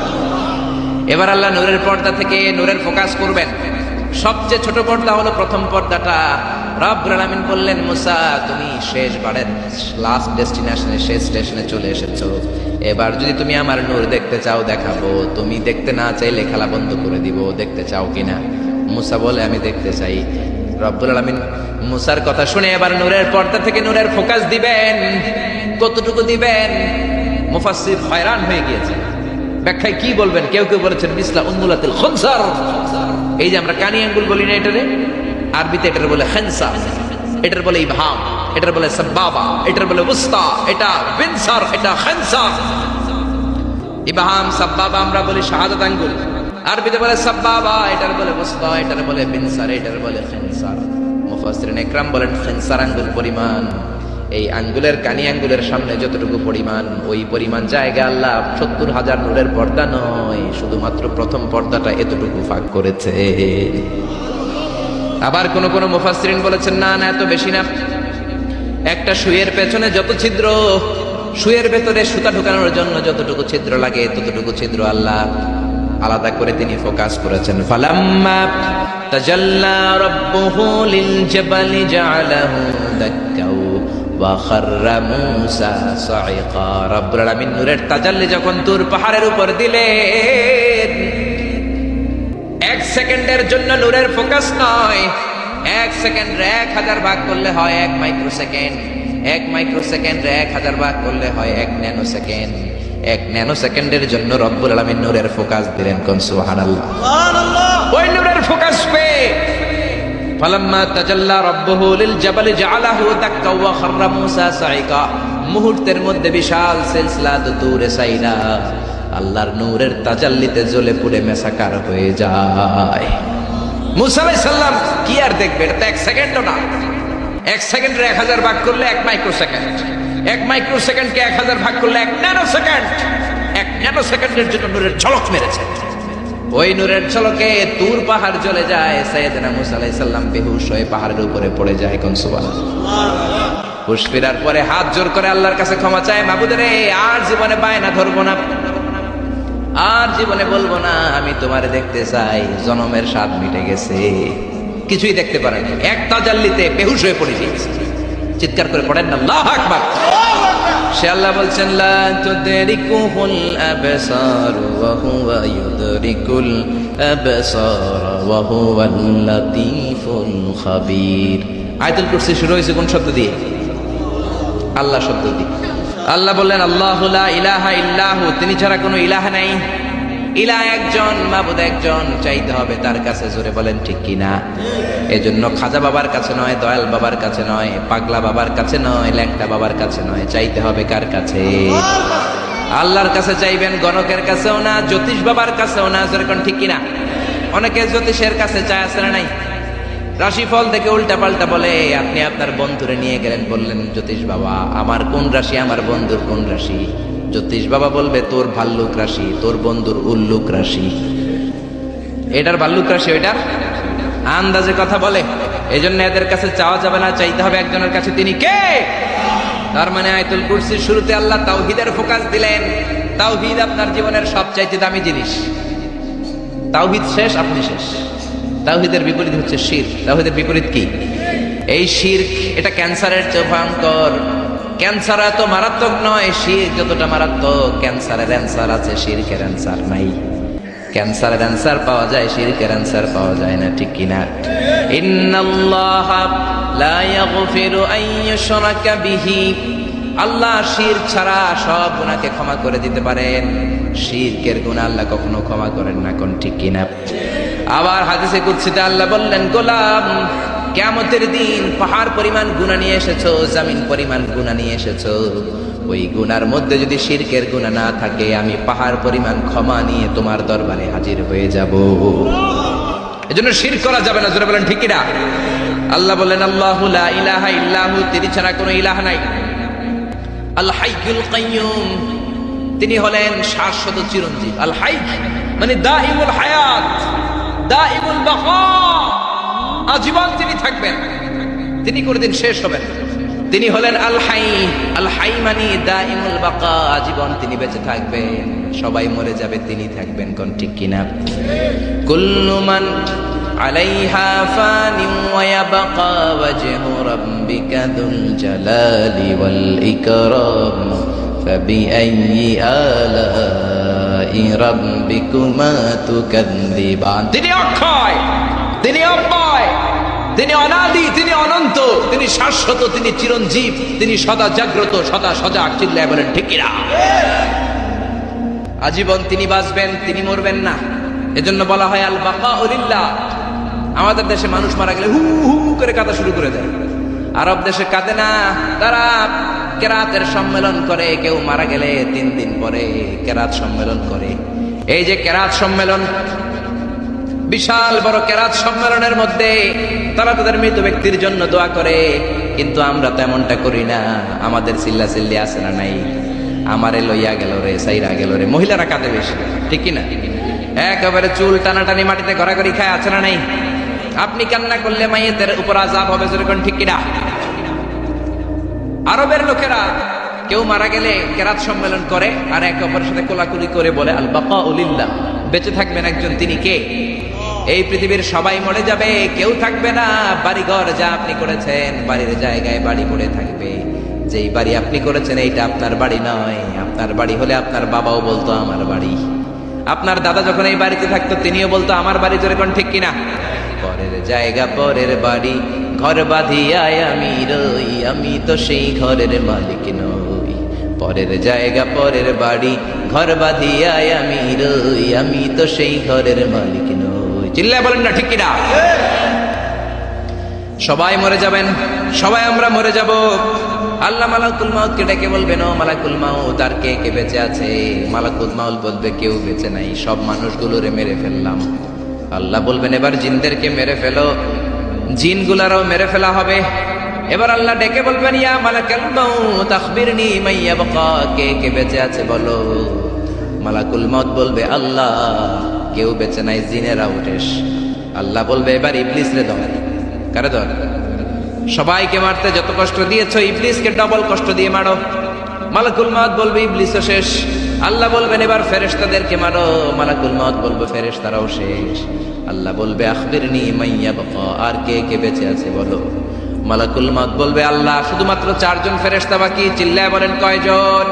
এবার আল্লাহ নূরের পর্দা থেকে নূরের ফোকাস করবেন। সবচেয়ে ছোট পর্দা হলো প্রথম পর্দাটা। রব্বুল আলামিন বললেন মুসা, তুমি শেষবারের লাস্ট ডেস্টিনেশনে, শেষ স্টেশনে চলে এসেছো। এবার যদি তুমি আমার নূর দেখতে চাও দেখাবো, তুমি দেখতে না চাইলে খেলা বন্ধ করে দিব। দেখতে চাও কিনা? মুসা বলে আমি দেখতে চাই। রব্বুল আলামিন মুসার কথা শুনে এবার নূরের পর্দা থেকে নূরের ফোকাস দিবেন। কতটুকু দিবেন? মুফাসসির হয়রান হয়ে গিয়েছে। ব্যাখ্যায় কি বলবেন? কেউ কেউ বলেছেন মিসলা উন্মুলাতিল খুনসার। এই যে আমরা কানি আঙ্গুল বলি না, এটারে আরবিতে এটার বলে খেনসা, এটার বলে ইবহাম, এটার বলে সাব্বাবা, এটার বলে উস্তা, এটা বিনসার, এটা খেনসা। ইবহাম সাব্বাবা আমরা বলি শাহাদাত আঙ্গুল, আরবিতে বলে সাব্বাবা, এটার বলে উস্তা, এটার বলে বিনসার, এটার বলে খেনসার। মুফাসসিরিন ইকরাম বলেন খেনসার আঙ্গুল পরিমাণ, এই আঙ্গুলের কানি আঙ্গুলের সামনে যতটুকু পরিমাণ, ওই পরিমাণ জায়গা আল্লাহ 70,000 নূরের পর্দা নয়, শুধুমাত্র প্রথম পর্দাটা এতটুকু ফাঁক করেছে। আবার কোন কোন মুফাসসিরিন বলেছেন না না, এত বেশি না। একটা সুইয়ের পেছনে যত ছিদ্র, সুইয়ের ভেতরে সুতা ঢোকানোর জন্য যতটুকু ছিদ্র লাগে, ততটুকু ছিদ্র আল্লাহ আলাদা করে তিনি ফোকাস করেছেন। ফালাম্মা তাজাল্লা রাব্বুহু লিল জাবালি জাআলাহু দাক্কাও ওয়া খাররা মূসা সাইকা। রব্বুল আলামিন নূরের তাজাল্লি যখন তুর পাহাড়ের উপর দিলেন, 1 সেকেন্ডের জন্য নূরের ফোকাস নয়, 1 সেকেন্ড 1000 ভাগ করলে হয় 1 মাইক্রোসেকেন্ড, 1 মাইক্রোসেকেন্ড 1000 ভাগ করলে হয় 1 ন্যানোসেকেন্ড। 1 ন্যানোসেকেন্ডের জন্য রব্বুল আলামিন নূরের ফোকাস দিলেন। কোন সুবহানাল্লাহ। ওই নূরের ফোকাস পেয়ে ফালাম্মা তাজাল্লা রাব্বুহু লিল জাবালি জাআলাহু দাক্কা ওয়া খাররা মূসা সাইকা, মুহূর্তের মধ্যে বিশাল সিলসিলা তুরে সাইরা আল্লাহর নূরের তাজাল্লিতে জ্বলে পুড়ে মেসাকার হয়ে যায়। মূসা আলাইহিস সালাম কি আর দেখবে? এটা 1 সেকেন্ডও না। 1 সেকেন্ডে 1000 ভাগ করলে 1 মাইক্রোসেকেন্ড, 1 মাইক্রোসেকেন্ডকে 1000 ভাগ করলে 1 ন্যানোসেকেন্ড। 1 ন্যানোসেকেন্ডের জন্য নূরের ঝলক মেরেছে। ওই নূরের ঝলকে তুর পাহাড় জ্বলে যায়। সাইয়েদনা মূসা আলাইহিস সালাম বেহুশ হয়ে পাহাড়ের উপরে পড়ে যায়। কোন সুবহানাল্লাহ। হুশ ফেরার পরে হাত জোর করে আল্লাহর কাছে ক্ষমা চায়, মাবুদ রে, আর জীবনে বায়না ধরবো না, আর জীবনে বলবো না আমি তোমারে দেখতে চাই। জনমের স্বাদ মিটে গেছে, কিছুই দেখতে পারেনি। এক তাজাল্লিতে বেহুশ হয়ে পড়ে গিয়েছে। চিৎকার করে পড়েন না আল্লাহু আকবার। সে আল্লাহ বলছেন লা তুদরিকুহুল আবসার ওয়া হুয়া ইউদরিকুল আবসার ওয়া হুয়াল লাতীফুল খাবীর। আয়াতুল কুরসি শুরু হয়েছে কোন শব্দ দিয়ে? আল্লাহ শব্দ দিয়ে। আল্লাহ বললেন আল্লাহু লা ইলাহা ইল্লাহু, তিনি ছাড়া কোনো ইলাহ নাই। ইলাহ একজন, মাবুদ একজন, চাইতে হবে তার কাছে। জোরে বলেন ঠিক কিনা? এজন্য খাজা বাবার কাছে নয়, দয়াল বাবার কাছে নয়, পাগলা বাবার কাছে নয়, ল্যাংটা বাবার কাছে নয়, চাইতে হবে কার কাছে? আল্লাহর কাছে চাইবেন, গণকের কাছেও না, জ্যোতিষ বাবার কাছেও না। জোরে কোন ঠিক কিনা? অনেকে জ্যোতিষের কাছে চায়, আছে না নাই? রাশিফল দেখে উল্টা পাল্টা বলে। আপনি আপনার বন্ধুরে নিয়ে গেলেন, বললেন জ্যোতিষ বাবা আমার কোন রাশি, আমার বন্ধুর কোন রাশি? জ্যোতিষ বাবা বলবে তোর ভাল্লুক রাশি, তোর বন্ধুর উল্লুক রাশি। এটার ভাল্লুক রাশি, ওইটার আন্দাজে কথা বলে। এজন্য এদের কাছে চাওয়া যাবে না, চাইতে হবে একজনের কাছে। তিনি কে? তার মানে আয়াতুল কুরসির শুরুতে আল্লাহ তাওহীদের ফোকাস দিলেন। তাওহীদ আপনার জীবনের সবচাইতে দামি জিনিস। তাওহীদ শেষ, আপনি শেষ। তাওহীদের বিপরীত হচ্ছে শিরক। তাওহীদের বিপরীত কি? এই শিরক, এটা ক্যান্সারের চেয়ে ভয়ঙ্কর। ক্যান্সার এত মারাত্মক নয়, শিরক যতটা মারাত্মক। ক্যান্সারের অ্যান্সার আছে, শিরকের অ্যান্সার নাই। ক্যান্সারের অ্যান্সার পাওয়া যায়, শিরকের অ্যান্সার পাওয়া যায় না, ঠিক কিনা? ইন্নাল্লাহা লা ইয়াগফিরু আন ইউশরাকা বিহি। আল্লাহ শিরক ছাড়া সব গুনাহকে ক্ষমা করে দিতে পারেন, শিরকের গুনাহ আল্লাহ কখনো ক্ষমা করেন না, কোন ঠিক কিনা? আবার হাদিসে কুদসিতে আল্লাহ বললেন, গোলাম কিয়ামতের দিন পাহাড় পরিমাণ গুনাহ নিয়ে এসেছো, জমিন পরিমাণ গুনাহ নিয়ে এসেছো, ওই গুনার মধ্যে যদি শিরকের গুনাহ না থাকে, আমি পাহাড় পরিমাণ ক্ষমা নিয়ে তোমার দরবারে হাজির হয়ে যাব। এজন্য শিরক করা যাবে না। জোরে বলেন ঠিক কিনা? আল্লাহ বলেন, আল্লাহু লা ইলাহা ইল্লাহু, তিনি ছাড়া কোনো ইলাহ নাই। আল হাইয়ুল কাইয়ুম, তিনি হলেন শাশ্বত চিরঞ্জীব। আল হাই মানে দাইমুল হায়াত, দাইমুল বাকা, আজীবন তিনি থাকবেন, তিনি কোনদিন শেষ হবেন। তিনি হলেন আল হাই। আল হাই মানে দাইমুল বাকা, আজীবন তিনি বেঁচে থাকবেন। সবাই মরে যাবে, তিনি থাকবেন, কোন ঠিক কিনা? কুল্লু মান আলাইহা ফানিন ওয়া ইয়াবকা ওয়াজহু রাব্বিকা যুল জালালি ওয়াল ইকরাম ফাবিআইয়ি আলাই রাব্বিকুমা তুকাযযিবান। তিনি অক্ষয়, তিনি অব্যয়, তিনি অনাদি, তিনি অনন্ত, তিনি শাশ্বত, তিনি চিরঞ্জীব, তিনি সদা জাগ্রত, সদা সজাগ। চিল্লায় বলেন ঠিক কিনা? আজীবন তিনি বাঁচবেন, তিনি মরবেন না। এজন্য বলা হয় আল বাকাউ লিল্লাহ। আমাদের দেশে মানুষ মারা গেলে হু হু করে কাঁদা শুরু করে দেয়, আরব দেশে কাঁদে না। তারা কেরাতের সম্মেলন করে, কেউ মারা গেলে 3 দিন পরে কেরাত সম্মেলন করে। এই যে কেরাত সম্মেলন, বিশাল বড় কেরাত সম্মেলনের মধ্যে তারা তাদের মৃত ব্যক্তির জন্য দোয়া করে। কিন্তু আমরা তেমনটা করি না। আমাদের চিল্লা চিল্লি আছে না নাই? আমারে লইয়া গেল রে, সাইরা গেল রে। মহিলারা কাঁদে বেশি, ঠিক কিনা? একেবারে চুল টানাটানি মাটিতে ঘোরাঘুরি খায়, আছে না নাই? আপনি কান্না করলে মাইয়েতের উপর আযাব হবে, যেরকম ঠিক কিনা? আরবের লোকেরা কেউ মারা গেলে কেরাত সম্মেলন করে, আর একে অপরের সাথে কোলাকুলি করে বলে আল বাকাউ লিল্লাহ। বেঁচে থাকবেন একজন, তিনি কে? এই পৃথিবীর সবাই মরে যাবে, কেউ থাকবে না। বাড়িঘর যা আপনি করেছেন, বাড়ির জায়গায় বাড়ি পড়ে থাকবে। যেই বাড়ি আপনি করেছেন, এইটা আপনার বাড়ি নয়। আপনার বাড়ি হলে আপনার বাবাও বলতো আমার বাড়ি। আপনার দাদা যখন এই বাড়িতে থাকতো, তিনিও বলতো আমার বাড়ি। জোরে কোন ঠিক কিনা? পরের জায়গা পরের বাড়ি, ঘর বাঁধিয়ায় আমি রই, আমি তো সেই ঘরের মালিক নই। পরের জায়গা পরের বাড়ি, ঘর বাঁধিয়ায় আমি রই, আমি তো সেই ঘরের মালিক নই। চিল্লায় বলেন না ঠিক কিনা? সবাই মরে যাবেন, সবাই আমরা মরে যাব। আল্লাহ মালাকুল মাউতকে ডেকে বলবেন, ও মালাকুল মাউত, আর কে কে বেঁচে আছে? মালাকুল মাউত বলবে, কেউ বেঁচে নাই, সব মানুষগুলোরে মেরে ফেললাম। আল্লাহ বলবেন, এবার জিনদেরকে মেরে ফেলো। জিনগুলারও মেরে ফেলা হবে। এবার আল্লাহ ডেকে বলবেন, ইয়া মালাকুল মাউত আখবিরনি মান ইয়াবকা, কে কে বেঁচে আছে বলো। মালাকুল মাউত বলবে, আল্লাহ কেউ বেঁচে নাই, জিনেরাও শেষ। আল্লাহ বলবে, এবার ইবলিসরে ধর। কারে ধর? সবাইকে মারতে যত কষ্ট দিয়েছো, ইবলিসকে ডবল কষ্ট দিয়ে মারো। মালাকুল মাউত বলবে, ইবলিসও শেষ। আল্লাহ বলবেন, এবার ফেরেশতাদেরকে মারো। মালাকুল মাউত বলবে, ফেরেশতারাও শেষ। আল্লাহ বলবে, আখবিরনি মান ইয়াবকা, আর কে কে বেঁচে আছে বলো। মালাকুল মাউত বলবে, আল্লাহ শুধুমাত্র 4 জন ফেরেশতা বাকি। চিল্লায় বলেন কয়জন?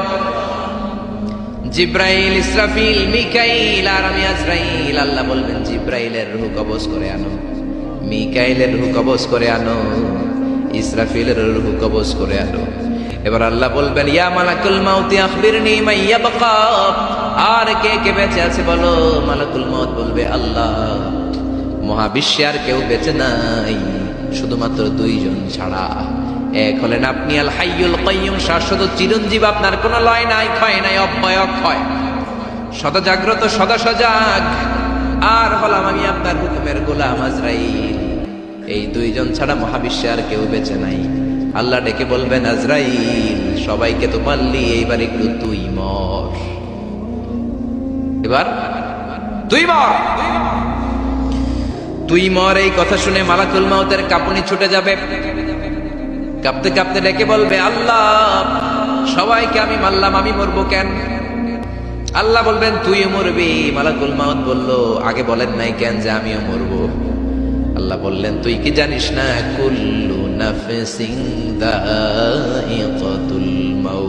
জিব্রাইল, ইসরাফিল, মিকাইল আর আমি আজরাইল। আল্লাহ বলবেন, জিব্রাইলের রূহ কবজ করে আনো, মিকাইলের রূহ কবজ করে আনো, ইসরাফিলের রূহ কবজ করে আনো। এবার আল্লাহ বলবেন, ইয়া মালাকুল মাউত আখবিরনি মান ইয়াবকা, আর কে কে বেঁচে আছে বলো? মালাকুল মউত বলবে আল্লাহ, মহাবিশ্বে আর কেউ বেঁচে নাই শুধুমাত্র দুইজন ছাড়া। এক হলেন আপনি আল হাইয়ুল কাইয়ুম, শাশ্বত চিরঞ্জীব, আপনার কোনো লয় নাই, ক্ষয় নাই, অব্যয় অক্ষয়, সদা জাগ্রত, সদা সজাগ। আর হলাম আমি আপনার হুকুমের গোলাম আজরাইল। এই দুইজন ছাড়া মহাবিশ্বে আর কেউ বেঁচে নাই। আল্লাহ ডেকে বলবেন আজরাইল, সবাইকে তো পারলি, এইবার একটু তুই মর, এবার তুই মর, তুই মর। এই কথা শুনে মালাকুল মউতের কাঁপুনি ছুটে যাবে, কাঁপতে কাঁপতে ডেকে বলবে আল্লাহ, সবাইকে আমি মারলাম, আমি মরবো কেন? আল্লাহ বলবেন তুইও মরবি। মালাকুল মউত বলল আগে বলেন নাই কেন যে আমিও মরবো? আল্লাহ বললেন তুই কি জানিস না, কুল্লু নাফসিন দাইকাতুল মাউত।